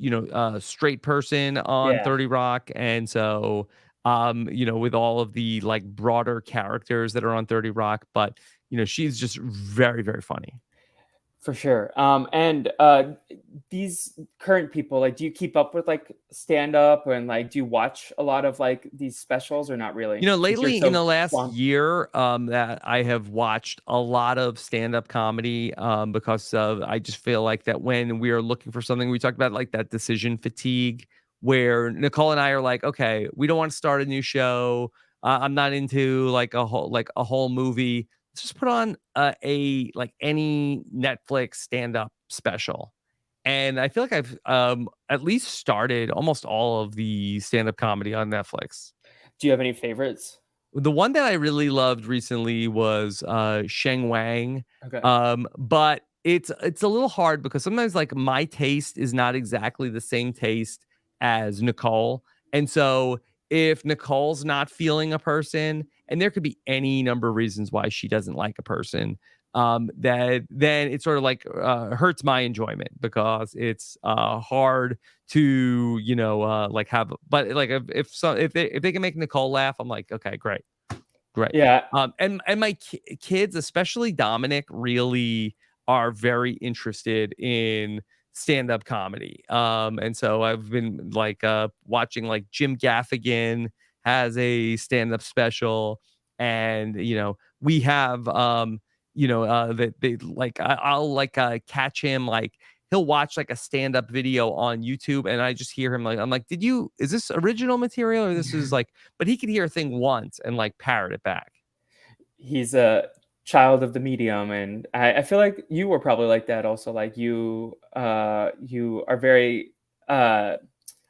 S2: straight person on
S1: yeah,
S2: 30 Rock, and so, with all of the, like, broader characters that are on 30 Rock, but, she's just very, very funny.
S1: for sure. And these current people, like, do you keep up with like stand up and like do you watch a lot of like these specials or not really? Since you're
S2: Lately in
S1: so
S2: the last
S1: swamped.
S2: year, that I have watched a lot of stand-up comedy, because of I just feel like that when we are looking for something, we talked about like that decision fatigue, where Nicole and I are like, okay, we don't want to start a new show. I'm not into like a whole movie. Let's just put on a like any Netflix stand-up special. And I feel like I've at least started almost all of the stand-up comedy on Netflix.
S1: Do you have any favorites?
S2: The one that I really loved recently was, Sheng Wang,
S1: Okay.
S2: but it's a little hard because sometimes, like, my taste is not exactly the same taste as Nicole, and so if Nicole's not feeling a person, and there could be any number of reasons why she doesn't like a person, that then it sort of, like, hurts my enjoyment because it's, hard to, like, have but, like, if they can make Nicole laugh, I'm like, "Okay, great." Right.
S1: Yeah.
S2: And my kids, especially Dominic, really are very interested in stand-up comedy. And so I've been like watching like Jim Gaffigan has a stand-up special, and we have that they like I'll like catch him like he'll watch like a stand-up video on YouTube, and I just hear him like I'm like, is this original material or this is like, but he could hear a thing once and like parrot it back.
S1: He's a child of the medium, and I feel like you were probably like that also. Like you are very uh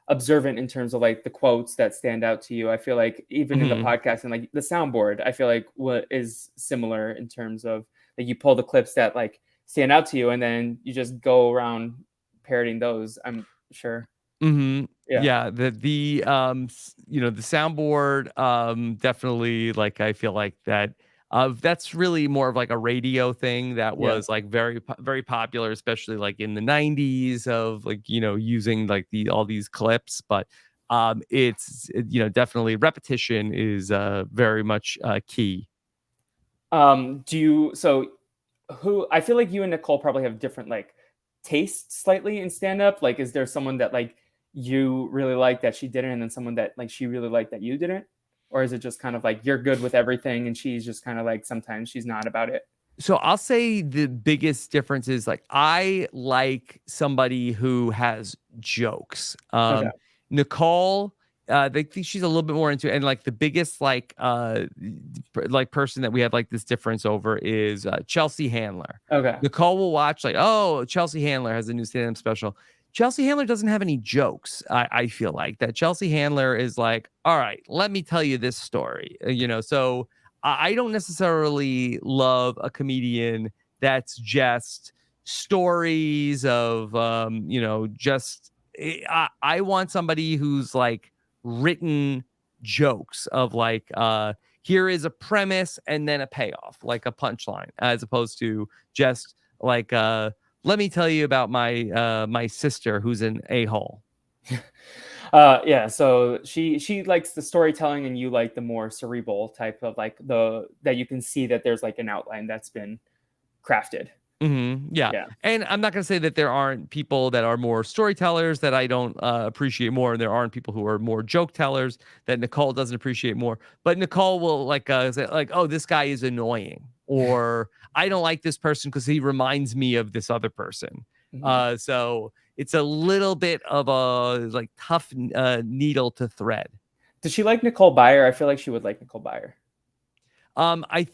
S1: observant in terms of like the quotes that stand out to you. I feel like even in the
S2: Mhm.
S1: podcast and like the soundboard, I feel like what is similar in terms of like you pull the clips that like stand out to you and then you just go around parroting those, I'm sure.
S2: Mhm.
S1: Yeah.
S2: Yeah, the soundboard, definitely, like, I feel like that's really more of, like, a radio thing that
S1: Yeah.
S2: was, like, very popular, especially, like, in the '90s of, like, using, like, all these clips, but, definitely repetition is, very much, key.
S1: Do you so who I feel like you and Nicole probably have different like tastes slightly in stand up. Like, is there someone that like you really like that she didn't, and then someone that like she really liked that you didn't? Or is it just kind of like you're good with everything and she's just kind of like sometimes she's not about it?
S2: So I'll say the biggest difference is like I like somebody who has jokes.
S1: Okay.
S2: Nicole, they think she's a little bit more into it, and like the biggest like person that we have like this difference over is Chelsea Handler.
S1: Okay.
S2: Nicole will watch like, oh, Chelsea Handler has a new stand-up special. Chelsea Handler doesn't have any jokes. I feel like that Chelsea Handler is like, all right, let me tell you this story. So I don't necessarily love a comedian that's just stories of just I want somebody who's like written jokes of like here is a premise and then a payoff, like a punchline, as opposed to just like let me tell you about my sister who's an a-hole.
S1: Yeah, so she likes the storytelling and you like the more cerebral type of like the that you can see that there's like an outline that's been crafted.
S2: Yeah,
S1: Yeah.
S2: and I'm not gonna say that there aren't people that are more storytellers that I don't appreciate more, and there aren't people who are more joke tellers that Nicole doesn't appreciate more. But Nicole will like say like, "Oh, this guy is annoying," or "I don't like this person because he reminds me of this other person."
S1: Mhm.
S2: So it's a little bit of a like tough needle to thread.
S1: Does she like Nicole Byer? I feel like she would like Nicole Byer.
S2: Um, I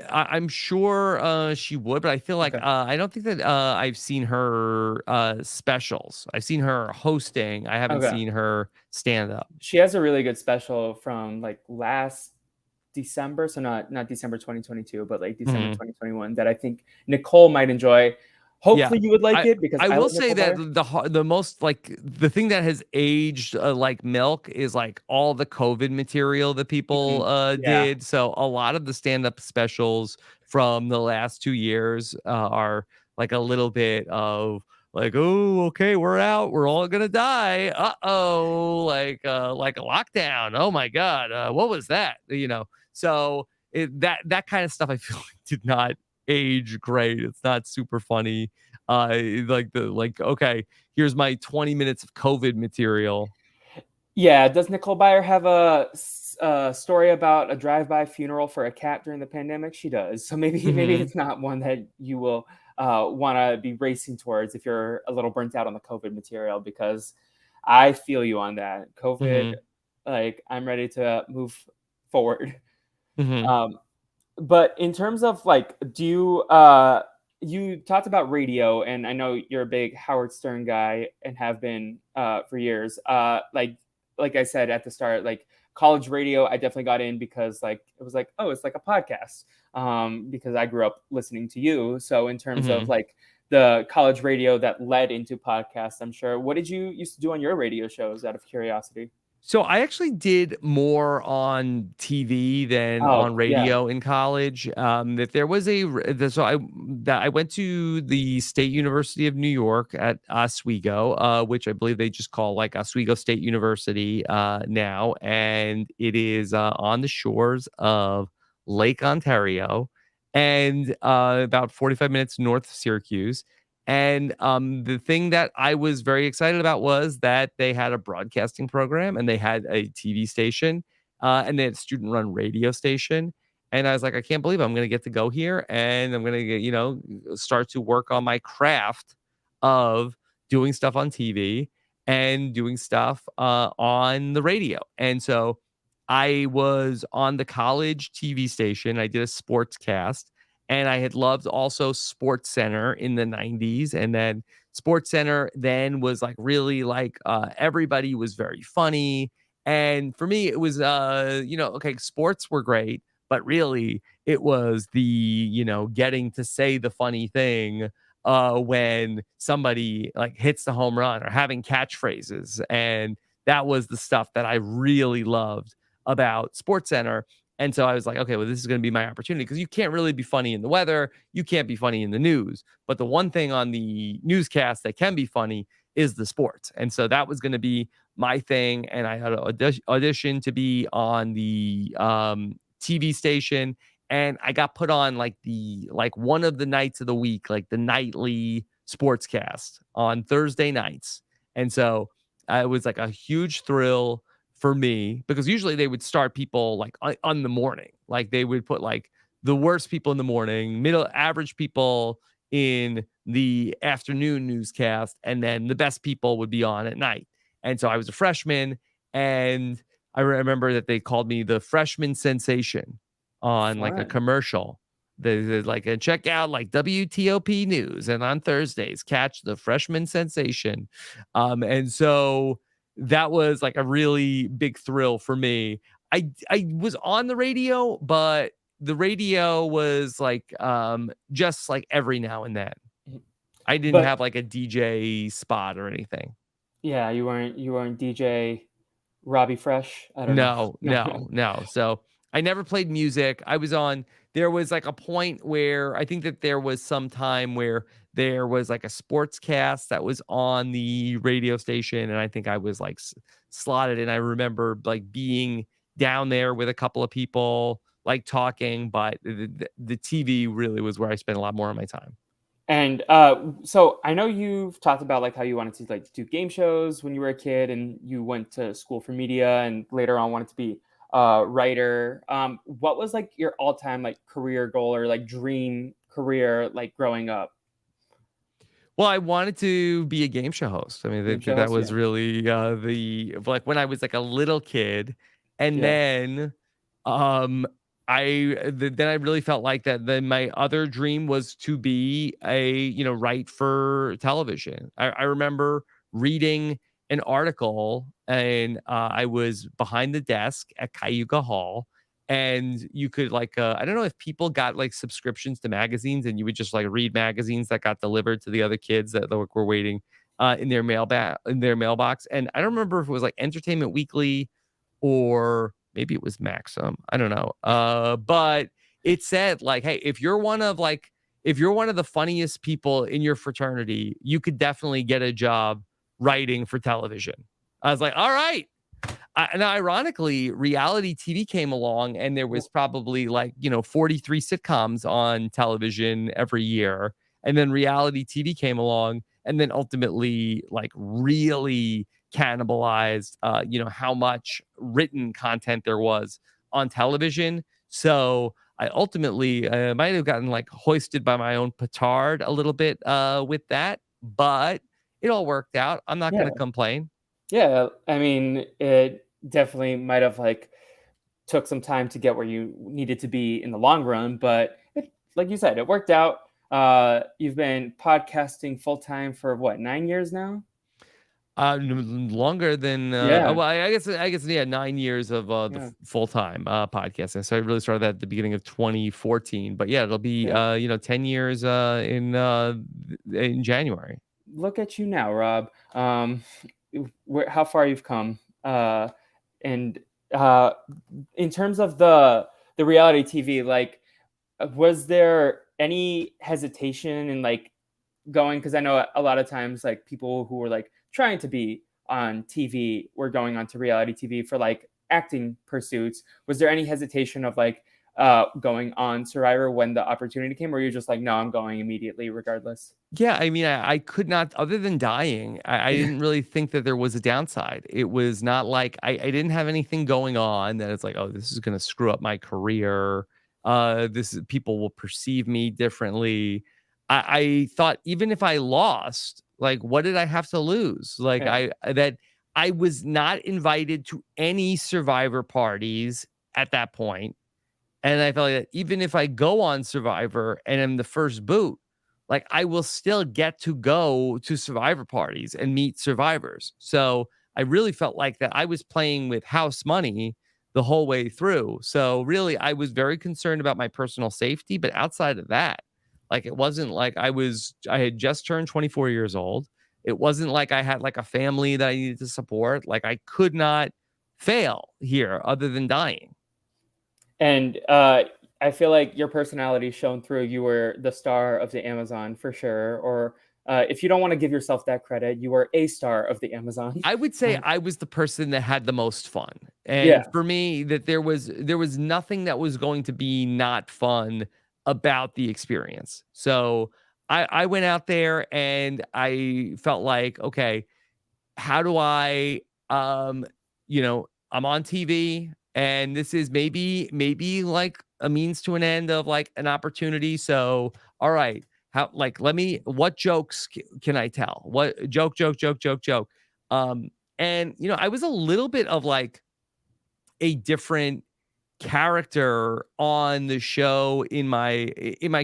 S2: I'm sure she would, but I feel like
S1: Okay.
S2: I don't think that I've seen her specials. I've seen her hosting. I haven't
S1: Okay.
S2: seen her stand up.
S1: She has a really good special from like last December, so not December 2022, but like December
S2: Hmm
S1: 2021 that I think Nicole might enjoy.
S2: Yeah.
S1: Hopefully you would like
S2: I
S1: it because
S2: I
S1: I
S2: will
S1: love
S2: say that
S1: Nickelback.
S2: the most, like, the thing that has aged, like milk is, like, all the COVID material that people,
S1: Mhm. Yeah.
S2: did. So a lot of the stand-up specials from the last 2 years, are, like, a little bit of, like, "Oh, okay, we're out. We're all gonna die. Uh-oh." Like a lockdown. "Oh my god, what was that?" You know? So, that kind of stuff I feel like did not age great. It's not super funny. Okay, here's my 20 minutes of COVID material.
S1: Yeah, does Nicole Byer have a story about a drive-by funeral for a cat during the pandemic? She does. So maybe
S2: Mhm,
S1: it's not one that you will want to be racing towards if you're a little burnt out on the COVID material, because I feel you on that. COVID,
S2: mhm,
S1: like I'm ready to move forward.
S2: mhm,
S1: Um, but in terms of like, do you you talked about radio, and I know you're a big Howard Stern guy and have been for years. Like I said at the start, like college radio, I definitely got in because like it was like, oh, it's like a podcast. Because I grew up listening to you. So in terms of
S2: mhm.
S1: like the college radio that led into podcasts, I'm sure. What did you used to do on your radio shows out of curiosity?
S2: So I actually did more on TV than
S1: Oh,
S2: on
S1: yeah.
S2: radio in college. That there was a r- the- so I went to the State University of New York at Oswego, which I believe they just call like Oswego State University now, and it is on the shores of Lake Ontario, and about 45 minutes north of Syracuse. And the thing that I was very excited about was that they had a broadcasting program and they had a TV station and they had a student run radio station. And I was like, I can't believe I'm going to get to go here and I'm going to get, start to work on my craft of doing stuff on TV and doing stuff on the radio. And so I was on the college TV station. I did a sports cast and I had loved also Sports Center in the 90s. And then Sports Center then was like really like everybody was very funny. And for me, it was okay, sports were great, but really it was the, getting to say the funny thing when somebody like hits the home run or having catchphrases. And that was the stuff that I really loved about Sports Center. And so I was like, okay, well, this is going to be my opportunity because you can't really be funny in the weather. You can't be funny in the news. But the one thing on the newscast that can be funny is the sports. And so that was going to be my thing. And I had an audition to be on the TV station. And I got put on like one of the nights of the week, like the nightly sportscast on Thursday nights. And so it was like a huge thrill for me because usually they would start people like on the morning. Like they would put like the worst people in the morning, middle average people in the afternoon newscast, and then the best people would be on at night. And so I was a freshman, and I remember that they called me the freshman sensation on like a
S1: Fun.
S2: commercial. They like and check out like WTOP news, and on Thursdays catch the freshman sensation. And so that was like a really big thrill for me. I was on the radio, but the radio was like just like every now and then.
S1: Mhm.
S2: I didn't
S1: But
S2: have like a DJ spot or anything.
S1: yeah, you weren't DJ Robbie Fresh? I don't know.
S2: No,
S1: No.
S2: no, no. So I never played music. There was like a point where I think that there was some time where there was like a sports cast that was on the radio station. And I think I was like slotted. And I remember like being down there with a couple of people like talking, but the TV really was where I spent a lot more of my time.
S1: And so I know you've talked about like how you wanted to like do game shows when you were a kid, and you went to school for media, and later on wanted to be a writer. What was like your all-time like career goal or like dream career like growing up?
S2: Well, I wanted to be a game show host. I mean,
S1: Game show
S2: that
S1: host? Yeah.
S2: was really the like when I was like a little kid, and
S1: Yeah.
S2: then then I really felt like that. Then my other dream was to be a write for television. I remember reading an article, and I was behind the desk at Cayuga Hall, and you could like I don't know if people got like subscriptions to magazines and you would just like read magazines that got delivered to the other kids that like, were waiting in their mailbox. And I don't remember if it was like Entertainment Weekly or maybe it was Maxim. I don't know. But it said like, hey, if you're one of the funniest people in your fraternity, you could definitely get a job writing for television. I was like, all right. Now, ironically, reality TV came along, and there was probably like 43 sitcoms on television every year, and then reality TV came along, and then ultimately like really cannibalized, how much written content there was on television. So I ultimately might have gotten like hoisted by my own petard a little bit with that, but it all worked out. I'm not going
S1: Yeah.
S2: to complain.
S1: Yeah, I mean, it definitely might have like took some time to get where you needed to be in the long run, but like you said, it worked out. You've been podcasting full time for what, 9 years now?
S2: Longer than
S1: Yeah,
S2: well, I guess yeah, 9 years of the
S1: yeah,
S2: full time podcasting. So I really started that at the beginning of 2014. But yeah, it'll be
S1: yeah.
S2: 10 years in January.
S1: Look at you now, Rob. How far you've come, and uh, in terms of the reality TV, like, was there any hesitation in like going, because I know a lot of times like people who were like trying to be on TV were going on to reality TV for like acting pursuits. Was there any hesitation of like going on Survivor when the opportunity came, or you're just like, no, I'm going immediately regardless?
S2: Yeah, I mean, I could not, other than dying, I didn't really think that there was a downside. It was not like I didn't have anything going on that it's like, oh, this is going to screw up my career. People will perceive me differently. I thought even if I lost, like, what did I have to lose? Like,
S1: Yeah.
S2: I was not invited to any Survivor parties at that point. And I felt like that even if I go on Survivor and I'm the first boot, like I will still get to go to Survivor parties and meet survivors. So I really felt like that I was playing with house money the whole way through. So really, I was very concerned about my personal safety. But outside of that, like it wasn't like I had just turned 24 years old. It wasn't like I had like a family that I needed to support. Like I could not fail here other than dying.
S1: And I feel like your personality shone through. You were the star of the Amazon for sure. Or if you don't want to give yourself that credit, you were a star of the Amazon.
S2: I would say I was the person that had the most fun. And
S1: Yeah.
S2: for me, that there was nothing that was going to be not fun about the experience. So I went out there and I felt like, okay, how do I I'm on TV and this is maybe like a means to an end of like an opportunity. So all right, how like let me what jokes can I tell? What joke. Um and I was a little bit of like a different character on the show in my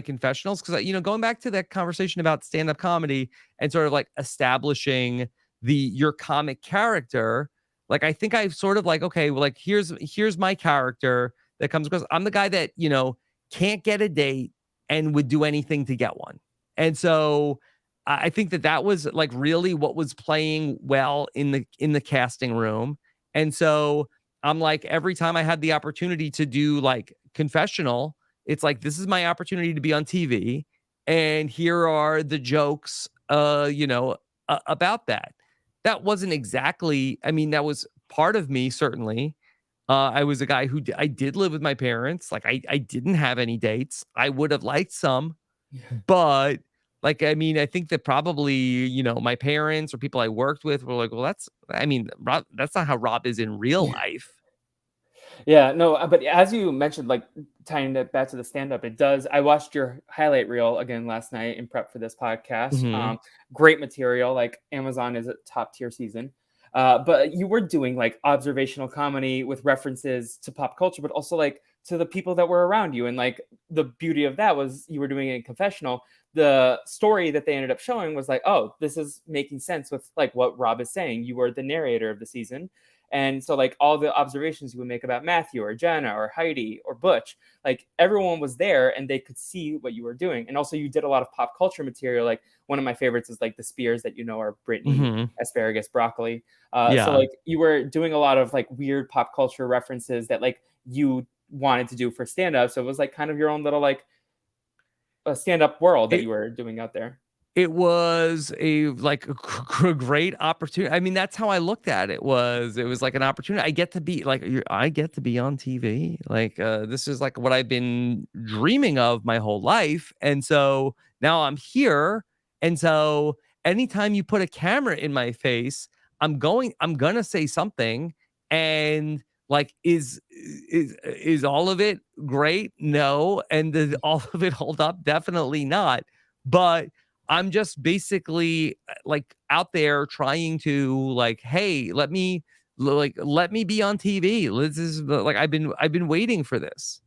S2: confessionals because going back to that conversation about stand-up comedy and sort of like establishing your comic character, like I think I've sort of like, okay, well, like here's my character that comes across. I'm the guy that can't get a date and would do anything to get one. And so I think that was like really what was playing well in the casting room. And so I'm like, every time I had the opportunity to do like confessional, it's like, this is my opportunity to be on TV. And here are the jokes, about that. That wasn't exactly, I mean, that was part of me, certainly. I was a guy I did live with my parents. Like, I didn't have any dates. I would have liked some, but like, I mean, I think that probably, my parents or people I worked with were like, well, I mean, Rob, that's not how Rob is in real life.
S1: Yeah, no, but as you mentioned, like tying it back to the stand up, it does. I watched your highlight reel again last night in prep for this podcast.
S2: Mhm.
S1: Great material. Like Amazon is a top tier season. But you were doing like observational comedy with references to pop culture, but also like to the people that were around you. And like the beauty of that was you were doing it in confessional. The story that they ended up showing was like, oh, this is making sense with like what Rob is saying. You were the narrator of the season. And so like all the observations you would make about Matthew or Jenna or Heidi or Butch, like everyone was there and they could see what you were doing. And also you did a lot of pop culture material. Like one of my favorites is like the spears that you know are Brittany,
S2: Mhm.
S1: asparagus, broccoli. So
S2: Yeah.
S1: like you were doing a lot of like weird pop culture references that like you wanted to do for stand up. So it was like kind of your own little like a stand up world that
S2: It
S1: you were doing out there.
S2: It was a like a great opportunity. I mean, that's how I looked at it. It was like an opportunity. I get to be like I get to be on TV. Like this is like what I've been dreaming of my whole life. And so now I'm here. And so anytime you put a camera in my face, I'm gonna say something. And like is all of it great? No. And does all of it hold up? Definitely not. But I'm just basically like out there trying to like, hey, let me be on TV. This is like I've been waiting for this.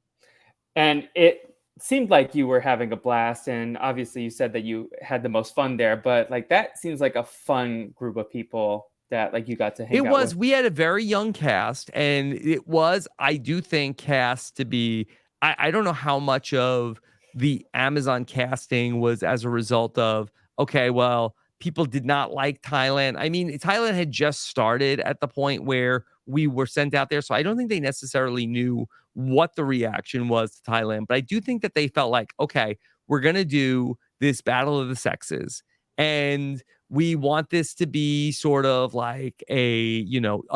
S1: And it seemed like you were having a blast. And obviously you said that you had the most fun there, but like that seems like a fun group of people that like you got to hang
S2: It
S1: out
S2: was
S1: with.
S2: we had a very young cast, and it was, I do think, cast to be I don't know how much of the Amazon casting was as a result of, okay, well, people did not like Thailand. I mean, Thailand had just started at the point where we were sent out there, so I don't think they necessarily knew what the reaction was to Thailand, but I do think that they felt like, okay, we're gonna do this battle of the sexes, and we want this to be sort of like a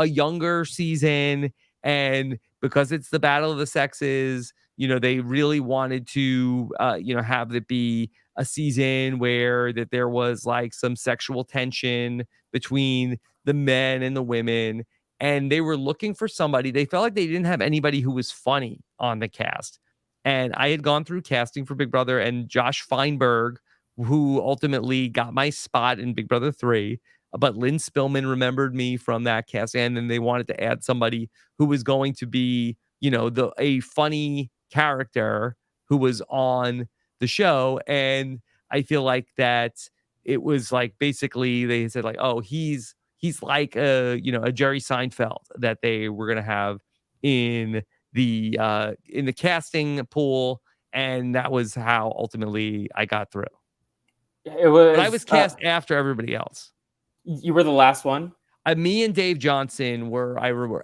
S2: younger season. And because it's the battle of the sexes, they really wanted to have it be a season where that there was like some sexual tension between the men and the women. And they were looking for somebody. They felt like they didn't have anybody who was funny on the cast. And I had gone through casting for Big Brother, and Josh Feinberg, who ultimately got my spot in Big Brother 3. But Lynn Spillman remembered me from that cast, and then they wanted to add somebody who was going to be, a funny character who was on the show. And I feel like that it was like basically they said like, oh, he's like a Jerry Seinfeld that they were gonna have in the casting pool, and that was how ultimately I got through.
S1: It
S2: But I was
S1: was
S2: cast after everybody else.
S1: you were the last one.
S2: Me and Dave Johnson were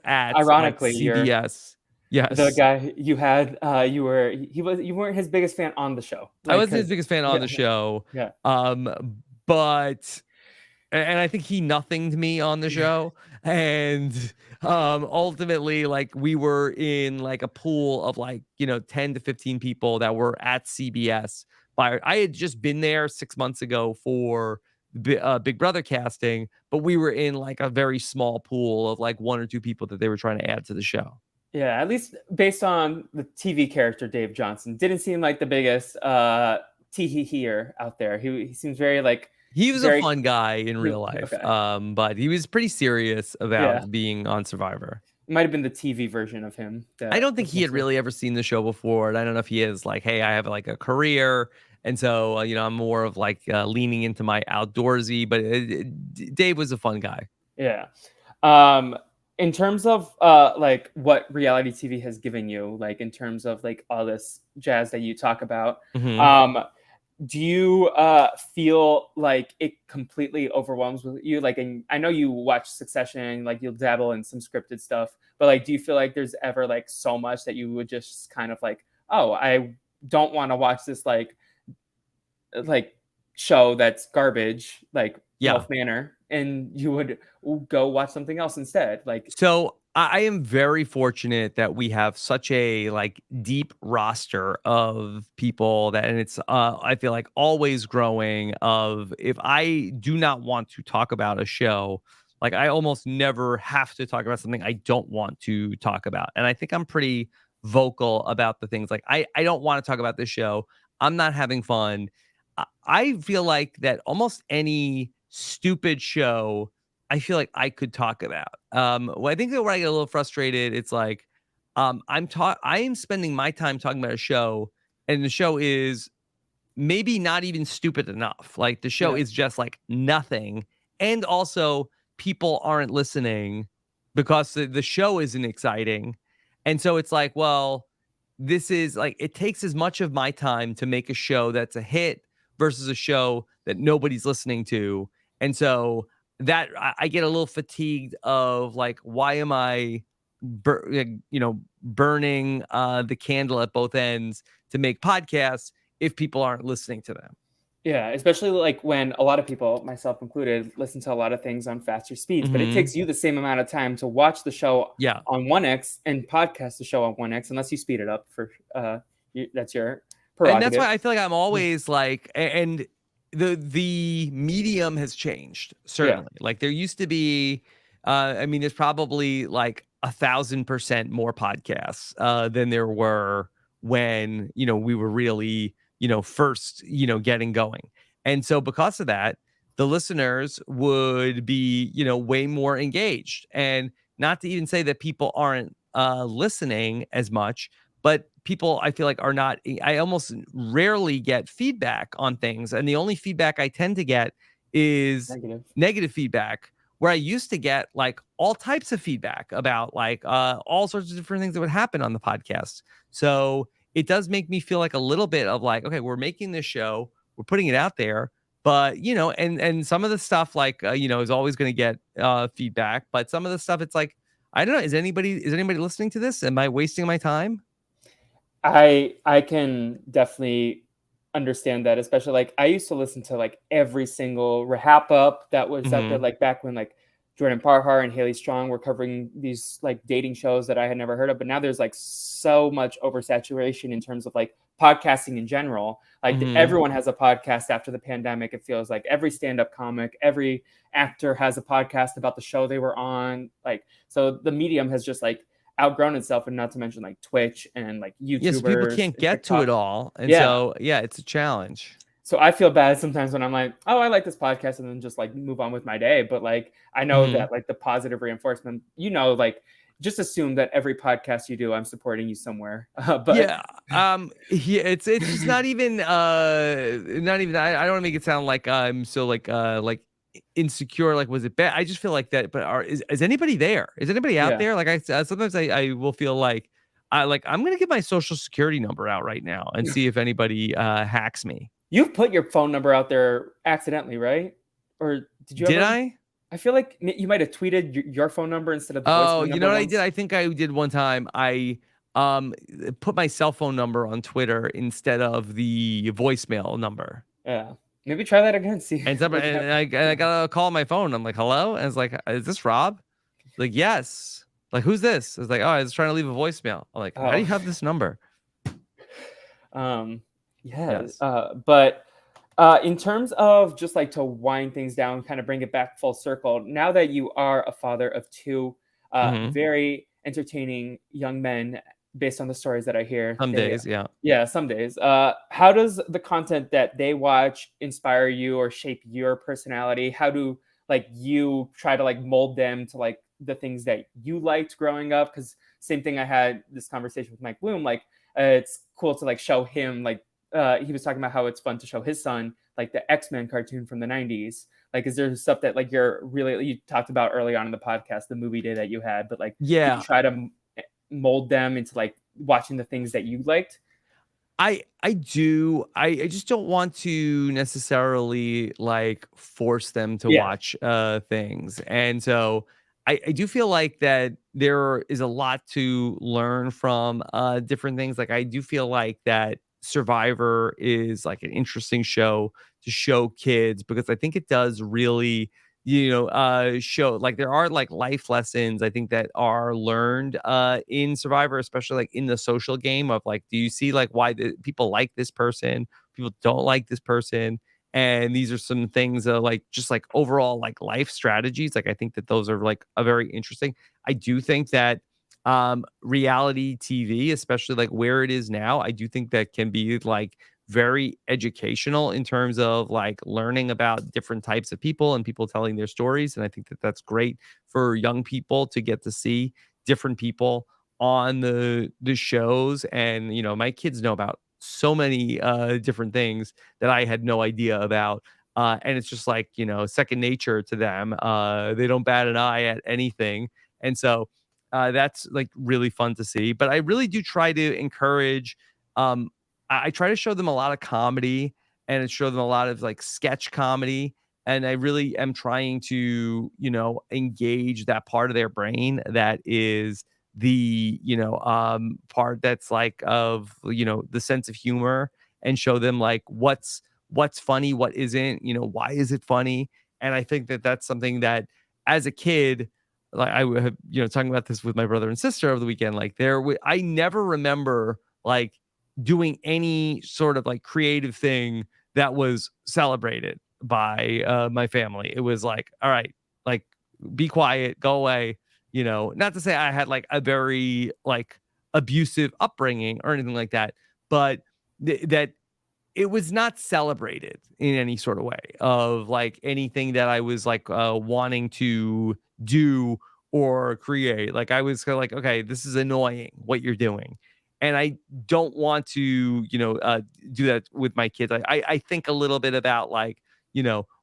S2: at, like,
S1: Ironically, you're
S2: CBS.
S1: the
S2: Yes.
S1: guy you had. You weren't his biggest fan on the show,
S2: I
S1: like
S2: wasn't his
S1: because
S2: biggest fan on
S1: yeah,
S2: the show,
S1: yeah,
S2: but and I think he nothinged me on the show, and, ultimately, like, we were in, like, a pool of, like, 10 to 15 people that were at CBS. I had just been there 6 months ago for Big Brother casting, but we were in, like, a very small pool of, like, 1 or 2 people that they were trying to add to the show.
S1: yeah. At least based on the TV character Dave Johnson, didn't seem like the biggest tee hee heer out there. He seems very like
S2: He was a
S1: very
S2: fun guy in real life,
S1: okay.
S2: But he was pretty serious
S1: Yeah,
S2: about being on Survivor.
S1: it might have been the TV version of him
S2: I
S1: that
S2: don't think
S1: was
S2: he had
S1: mostly.
S2: really ever seen the show before, and I don't know if he is like, "Hey, I have, like, a career, and so, I'm more of, like, leaning into my outdoorsy," but Dave was a fun guy.
S1: Yeah. In terms of like what reality TV has given you, like in terms of like all this jazz that you talk about,
S2: Mhm.
S1: um, do you feel like it completely overwhelms with you? Like, and I know you watch Succession, like you'll dabble in some scripted stuff, but like, do you feel like there's ever like so much that you would just kind of like, oh, I don't want to watch this like show that's garbage, like
S2: Yeah.
S1: Wolf Manor, and you would go watch something else instead. Like,
S2: So I am very fortunate that we have such a like deep roster of people that, and it's I feel like always growing. Of if I do not want to talk about a show, like I almost never have to talk about something I don't want to talk about, and I think I'm pretty vocal about the things like I don't want to talk about this show. I'm not having fun. I feel like that almost any stupid show I feel like I could talk about. Well, I think that where I get a little frustrated, it's like I am spending my time talking about a show, and the show is maybe not even stupid enough. Like the show
S1: Yeah.
S2: is just like nothing. And also people aren't listening because the show isn't exciting. And so it's like, well, this is like it takes as much of my time to make a show that's a hit versus a show that nobody's listening to. And so that I get a little fatigued of like, why am I burning the candle at both ends to make podcasts if people aren't listening to them.
S1: Yeah, especially like when a lot of people, myself included, listen to a lot of things on faster speeds, but it
S2: Mm-hmm.
S1: takes you the same amount of time to watch the show
S2: Yeah.
S1: on 1x and podcast the show on 1x, unless you speed it up for that's your
S2: And that's
S1: prerogative.
S2: why I feel like I'm always like, and the medium has changed,
S1: Yeah,
S2: certainly. Like there used to be, I mean, there's probably like 1,000% more podcasts than there were when, we were really, first, getting going. And so because of that, the listeners would be, way more engaged. And not to even say that people aren't listening as much, but people I feel like are not. I almost rarely get feedback on things, and the only feedback I tend to get is
S1: negative.
S2: negative feedback, where I used to get like all types of feedback about like all sorts of different things that would happen on the podcast. So it does make me feel like a little bit of like, okay, we're making this show, we're putting it out there, but and some of the stuff like is always going to get feedback, but some of the stuff it's like, I don't know, is anybody listening to this? Am I wasting my time?
S1: I can definitely understand that, especially like I used to listen to like every single Rehap Up that was out there,
S2: Mhm.
S1: like back when like Jordan Parhar and Haley Strong were covering these like dating shows that I had never heard of. But now there's like so much oversaturation in terms of like podcasting in general. Like
S2: Mhm.
S1: everyone has a podcast after the pandemic. It feels like every stand-up comic, every actor has a podcast about the show they were on. Like so the medium has just like outgrown itself, and not to mention like Twitch and like
S2: Yeah, so people
S1: YouTubers
S2: can't
S1: and
S2: get to
S1: TikTok.
S2: it all, and
S1: Yeah.
S2: so, yeah, it's a challenge.
S1: So I feel bad sometimes when I'm like, oh, I like this podcast, and then just like move on with my day. But like, I know
S2: Mhm.
S1: that like the positive reinforcement, like just assume that every podcast you do, I'm supporting you somewhere. But
S2: Yeah, yeah, it's just not even I don't wanna make it sound like I'm so, like, insecure, like, was it bad? I just feel like that, but is anybody there? Is anybody out
S1: yeah,
S2: there? Like, sometimes I will feel like, I'm gonna give my Social Security number out right now and see if anybody, hacks me.
S1: you've put your phone number out there accidentally, right? Or did you
S2: Did
S1: ever?
S2: I?
S1: I feel like you might have tweeted your phone number instead of the
S2: Oh,
S1: voicemail
S2: you
S1: number
S2: know what I did?
S1: once.
S2: I think I did one time. I put my cell phone number on Twitter instead of the voicemail number.
S1: Yeah, maybe try that again. See
S2: And
S1: what
S2: somebody
S1: you have.
S2: and I got a call on my phone. I'm like, "Hello?" And it's like, "Is this Rob?" Like, "Yes." Like, "Who's this?" It's like, "Oh, I was trying to leave a voicemail." I'm like, "How do
S1: Oh,
S2: you have this number?"
S1: um, yeah.
S2: Yes.
S1: But in terms of just like to wind things down, kind of bring it back full circle, now that you are a father of two
S2: Mhm.
S1: very entertaining young men, based on the stories that I hear,
S2: Some days, yeah.
S1: yeah, some days. How does the content that they watch inspire you or shape your personality? How do like you try to like mold them to like the things that you liked growing up? Because same thing, I had this conversation with Mike Bloom. Like, it's cool to like show him like he was talking about how it's fun to show his son like the X-Men cartoon from the 90s. Like, is there stuff that like you talked about early on in the podcast, the movie day that you had, but like, do you
S2: Yeah.
S1: try to mold them into like watching the things that you liked?
S2: I do. I just don't want to necessarily like force them to
S1: Yeah.
S2: watch things. And so I do feel like that there is a lot to learn from different things. Like I do feel like that Survivor is like an interesting show to show kids because I think it does really show like there are like life lessons I think that are learned in Survivor, especially like in the social game of like, do you see like why people like this person, people don't like this person, and these are some things like just like overall like life strategies. Like I think that those are like a very interesting. I do think that reality TV, especially like where it is now, I do think that can be like very educational in terms of like learning about different types of people and people telling their stories. And I think that that's great for young people to get to see different people on the shows, and my kids know about so many different things that I had no idea about. And it's just like, second nature to them. They don't bat an eye at anything. And so that's like really fun to see. But I really do try to encourage, I try to show them a lot of comedy and show them a lot of like sketch comedy. And I really am trying to, engage that part of their brain that is the, part that's like of, the sense of humor, and show them like what's funny, what isn't, why is it funny? And I think that that's something that as a kid, like I would have, talking about this with my brother and sister over the weekend, like I never remember like doing any sort of like creative thing that was celebrated by my family. It was like, all right, like be quiet, go away. Not to say I had like a very like abusive upbringing or anything like that, but that it was not celebrated in any sort of way of like anything that I was like wanting to do or create. Like I was kind of like, okay, this is annoying what you're doing. And I don't want to, do that with my kids. I think a little bit about like,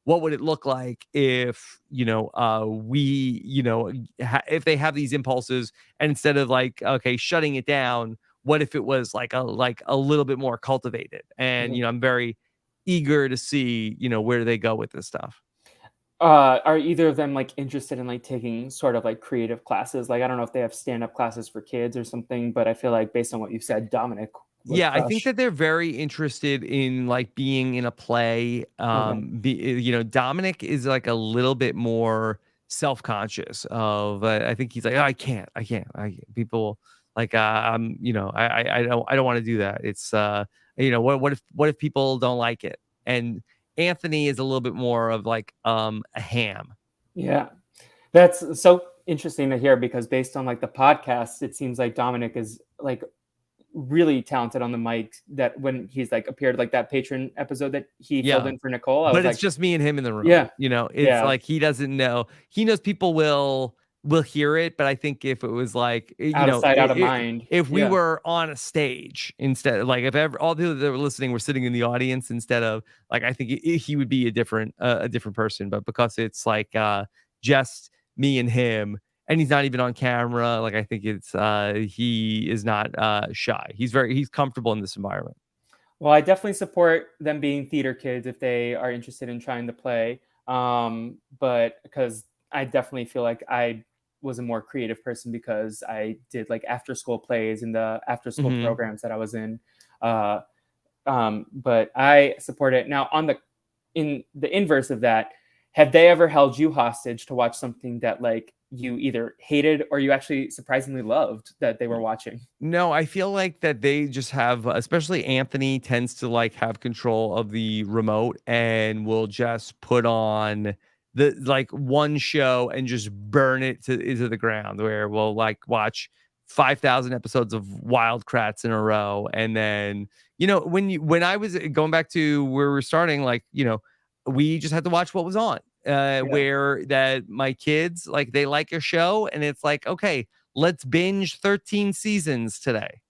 S2: what would it look like if, we, if they have these impulses, and instead of like, okay, shutting it down, what if it was like a little bit more cultivated? And I'm very eager to see where they go with this stuff.
S1: Are either of them like interested in like taking sort of like creative classes? Like I don't know if they have stand-up classes for kids or something, but I feel like based on what you've said, Dominic would
S2: Yeah, I think
S1: crush.
S2: that they're very interested in like being in a play.
S1: Okay.
S2: Dominic is like a little bit more self-conscious of I think he's like, oh, I can't. People like I'm, I don't want to do that. It's what if people don't like it? And Anthony is a little bit more of like a ham.
S1: Yeah. That's so interesting to hear because based on like the podcast, it seems like Dominic is like really talented on the mic. That when he's like appeared like that patron episode that he filled
S2: Yeah.
S1: in for Nicole, I was
S2: But it's
S1: like,
S2: just me and him in the room.
S1: yeah,
S2: It's
S1: yeah,
S2: like he doesn't know. He knows people will hear it, but I think if it was like,
S1: out of sight, out of mind.
S2: if we
S1: Yeah.
S2: were on a stage instead, like if ever all the people that were listening were sitting in the audience instead of like, I think he would be a different person. But because it's like just me and him, and he's not even on camera, like I think it's he is not shy. He's comfortable in this environment.
S1: Well, I definitely support them being theater kids if they are interested in trying to play. But because I definitely feel like I was a more creative person because I did like after school plays and the after school
S2: Hmm.
S1: programs that I was in. Uh, but I support it. Now, on the in the inverse of that, have they ever held you hostage to watch something that like you either hated or you actually surprisingly loved that they were watching?
S2: No, I feel like that they just have, especially Anthony tends to like have control of the remote and will just put on the like one show and just burn it into the ground, where we'll like watch 5,000 episodes of Wild Kratts in a row. And then, when I was going back to where we're starting, like, we just had to watch what was on.
S1: Yeah.
S2: Where that my kids like they like a show, and it's like, okay, let's binge 13 seasons today.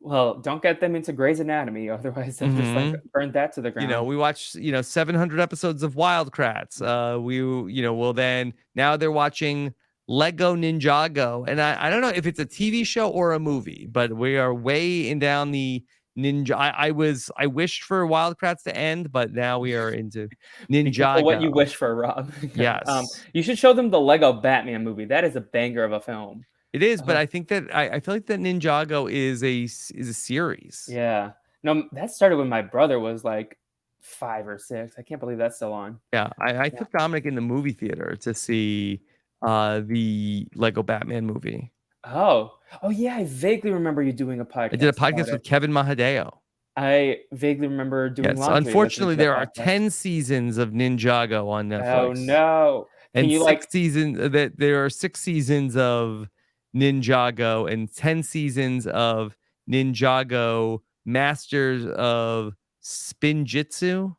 S1: Well, don't get them into Grey's Anatomy, otherwise they'll just like
S2: Mhm.
S1: burn that to the ground.
S2: We watched, 700 episodes of Wild Kratts. Well then now they're watching Lego Ninjago. And I don't know if it's a TV show or a movie, but we are way in down the ninja. I wished for Wild Kratts to end, but now we are into
S1: Be careful what you
S2: Ninjago.
S1: wish for, Rob.
S2: Yes.
S1: You should show them the Lego Batman movie. That is a banger of a film.
S2: It is, but
S1: Uh,
S2: I think that I feel like that Ninjago is a series.
S1: yeah. No, that started when my brother was like 5 or 6. I can't believe that's still on.
S2: Yeah, I
S1: Yeah.
S2: took Dominic in the movie theater to see the Lego Batman movie.
S1: Oh. Oh, yeah, I vaguely remember you doing a
S2: I did a
S1: podcast about
S2: podcast
S1: it.
S2: with Kevin Mahadeo.
S1: I vaguely remember doing
S2: Yes,
S1: laundry listening
S2: unfortunately,
S1: to that
S2: there are
S1: podcast.
S2: 10 seasons of Ninjago on
S1: Oh,
S2: Netflix,
S1: no. Can
S2: and
S1: you, like
S2: 6 seasons that there are 6 seasons of Ninjago and 10 seasons of Ninjago Masters of Spinjitzu.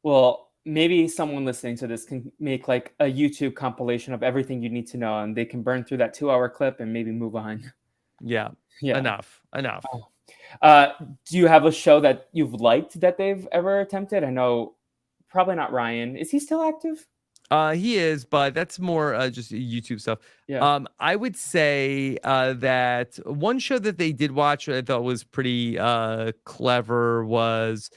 S1: well, maybe someone listening to this can make like a YouTube compilation of everything you need to know, and they can burn through that 2-hour clip and maybe move on.
S2: Yeah.
S1: Yeah.
S2: Enough.
S1: Oh. Do you have a show that you've liked that they've ever attempted? I know probably not Ryan. Is he still active?
S2: He is, but that's more just YouTube stuff.
S1: Yeah.
S2: I would say that one show that they did watch I thought was pretty clever was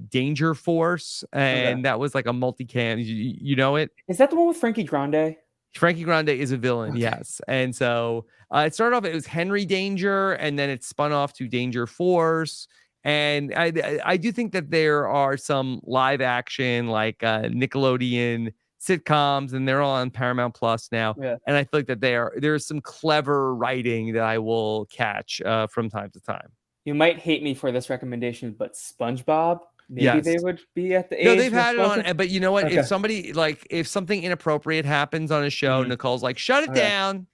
S2: Danger Force,
S1: Okay.
S2: and that was like a multicam. You know it?
S1: Is that the one with Frankie Grande?
S2: Frankie Grande is a villain,
S1: Okay.
S2: yes. And so it started off, it was Henry Danger, and then it spun off to Danger Force. And I do think that there are some live action, like Nickelodeon sitcoms, and they're all on Paramount Plus now.
S1: Yeah.
S2: And I feel like that there's some clever writing that I will catch from time to time.
S1: You might hate me for this recommendation, but SpongeBob, maybe they
S2: Yes.
S1: would be at the
S2: No,
S1: age
S2: they've
S1: where
S2: had it on,
S1: children.
S2: but you know what? If
S1: Okay.
S2: somebody like if something inappropriate happens on a show,
S1: Mhm.
S2: Nicole's like, shut it
S1: Okay.
S2: down.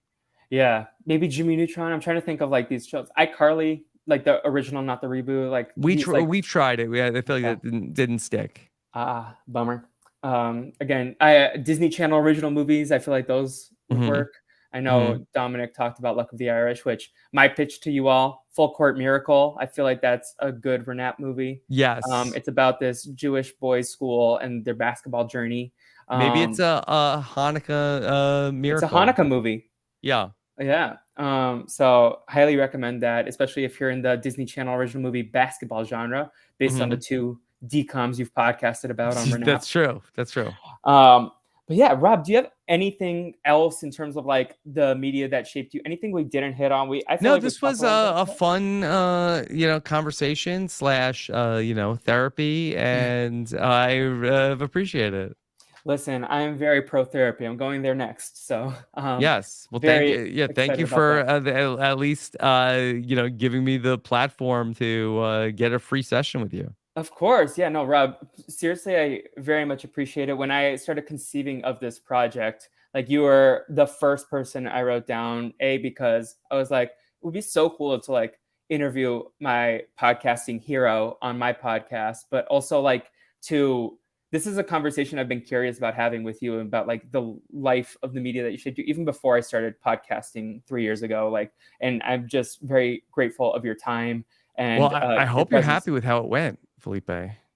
S1: Yeah. Maybe Jimmy Neutron. I'm trying to think of like these shows. iCarly, like the original, not the reboot. Like these like
S2: We've tried it. I feel like
S1: okay.
S2: that didn't stick.
S1: Bummer. Again, I Disney Channel original movies. I feel like those would
S2: Mhm,
S1: work. I
S2: mhm.
S1: know Dominic talked about Luck of the Irish, which my pitch to you all, Full Court Miracle. I feel like that's a good Renap movie.
S2: Yes.
S1: It's about this Jewish boys' school and their basketball journey.
S2: Maybe it's
S1: Um,
S2: a Hanukkah
S1: it's a
S2: miracle.
S1: Hanukkah movie.
S2: Yeah.
S1: Yeah. So highly recommend that, especially if you're in the Disney Channel original movie basketball genre, based on the
S2: Mhm.
S1: two DComs you've podcasted about on Renap.
S2: That's true. That's true.
S1: Um, but yeah, Rob, do you have anything else in terms of like the media that shaped you? Anything we didn't hit on? I feel
S2: No,
S1: like we
S2: this
S1: talked
S2: was
S1: a lot about
S2: a
S1: that.
S2: fun conversation slash therapy, and I appreciate it.
S1: Listen, I am very pro therapy. I'm going there next. So
S2: Yes. Well, thank
S1: very
S2: you. Yeah, thank
S1: excited
S2: you
S1: about
S2: for
S1: that.
S2: at least giving me the platform to get a free session with you.
S1: Of course. Yeah, no, Rob, seriously, I very much appreciate it. When I started conceiving of this project, like you were the first person I wrote down, because I was like, it would be so cool to like interview my podcasting hero on my podcast, but also like to this is a conversation I've been curious about having with you about like the life of the media that you should do even before I started podcasting 3 years ago. Like, and I'm just very grateful of your time
S2: Well,
S1: and
S2: I
S1: your
S2: hope you're
S1: presence.
S2: happy with how it went, Felipe.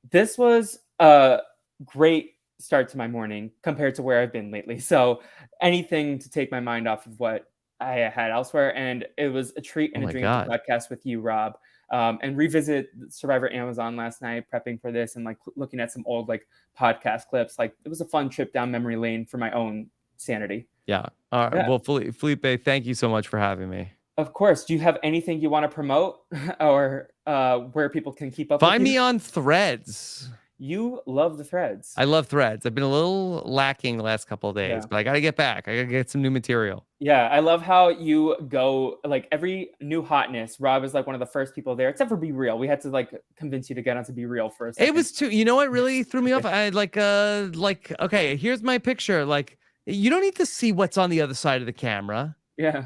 S1: This was a great start to my morning compared to where I've been lately. So anything to take my mind off of what I had elsewhere, and it was a treat
S2: Oh
S1: and a
S2: my
S1: dream to
S2: God.
S1: podcast with you, Rob, and revisit Survivor Amazon last night, prepping for this, and like looking at some old like podcast clips. Like it was a fun trip down memory lane for my own sanity.
S2: Yeah. All right.
S1: Yeah,
S2: Well, Felipe, thank you so much for having me.
S1: of course. Do you have anything you want to promote, or where people can keep up with
S2: Find
S1: you?
S2: me on Threads.
S1: You love the threads.
S2: I love Threads. I've been a little lacking the last couple of days,
S1: Yeah.
S2: but I got to get back. I got to get some new material.
S1: Yeah, I love how you go like every new hotness. Rob is like one of the first people there, except for Be Real. We had to like convince you to get onto Be Real for a
S2: It
S1: second.
S2: was too, you know what really threw me off? I okay, here's my picture. Like, you don't need to see what's on the other side of the camera.
S1: Yeah,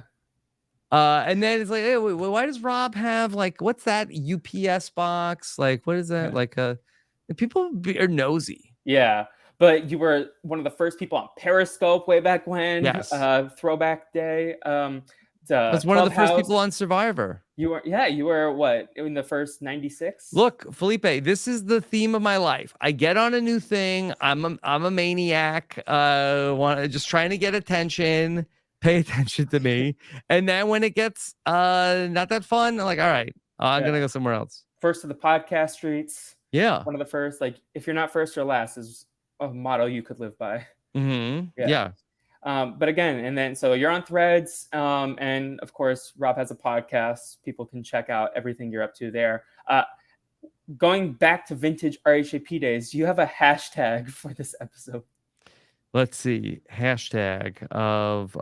S2: And then it's like, hey, why does Rob have like, what's that UPS box? Like, what is that?
S1: yeah,
S2: Like, are nosy.
S1: yeah. But you were one of the first people on Periscope way back when,
S2: Yes.
S1: Throwback Day,
S2: I
S1: the
S2: was one of the first people
S1: Clubhouse.
S2: on Survivor.
S1: You were what in the first 96?
S2: Look, Felipe, this is the theme of my life. I get on a new thing. I'm a maniac. Just trying to get attention. Pay attention to me. And then when it gets not that fun, I'm like, all right, I'm
S1: Yeah,
S2: gonna go somewhere else.
S1: first to the podcast streets.
S2: Yeah.
S1: One of the first. Like, if you're not first or last, is a motto you could live by. Yeah.
S2: Yeah.
S1: But again, and then so you're on Threads, and of course, Rob has a podcast. People can check out everything you're up to there. Going back to vintage RHAP days, do you have a hashtag for this episode?
S2: Let's see. Hashtag of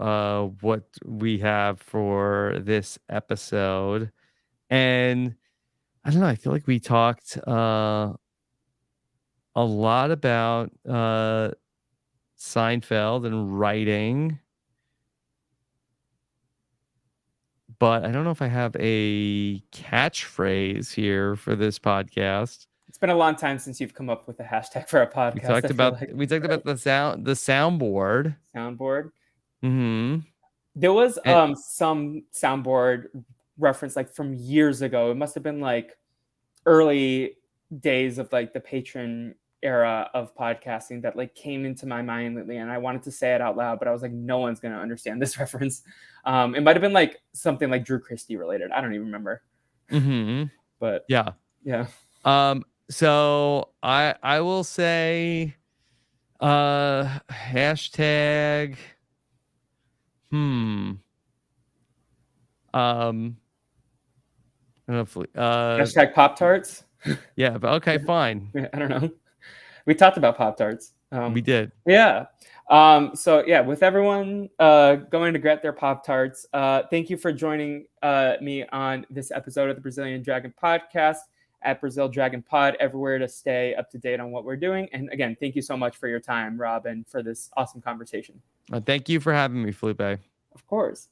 S2: what we have for this episode. And I don't know, I feel like we talked a lot about Seinfeld and writing, but I don't know if I have a catchphrase here for this podcast.
S1: It's been a long time since you've come up with a hashtag for a podcast. I feel like
S2: We talked
S1: right?
S2: about the soundboard.
S1: Soundboard.
S2: Hmm.
S1: There was
S2: And
S1: some soundboard reference like from years ago. It must have been like early days of like the patron era of podcasting that like came into my mind lately, and I wanted to say it out loud, but I was like, no one's gonna understand this reference. It might have been like something like Drew Christie related. I don't even remember,
S2: mhm,
S1: but
S2: yeah.
S1: yeah.
S2: So I will say hashtag hmm um hopefully
S1: Hashtag Pop Tarts.
S2: yeah, but okay, fine.
S1: I don't know. We talked about Pop Tarts.
S2: We did.
S1: Yeah. So yeah, with everyone going to get their Pop Tarts, thank you for joining me on this episode of the Brazilian Dragon Podcast at Brazil Dragon Pod, everywhere to stay up to date on what we're doing. And again, thank you so much for your time, Rob, and for this awesome conversation.
S2: Thank you for having me, Felipe.
S1: Of course.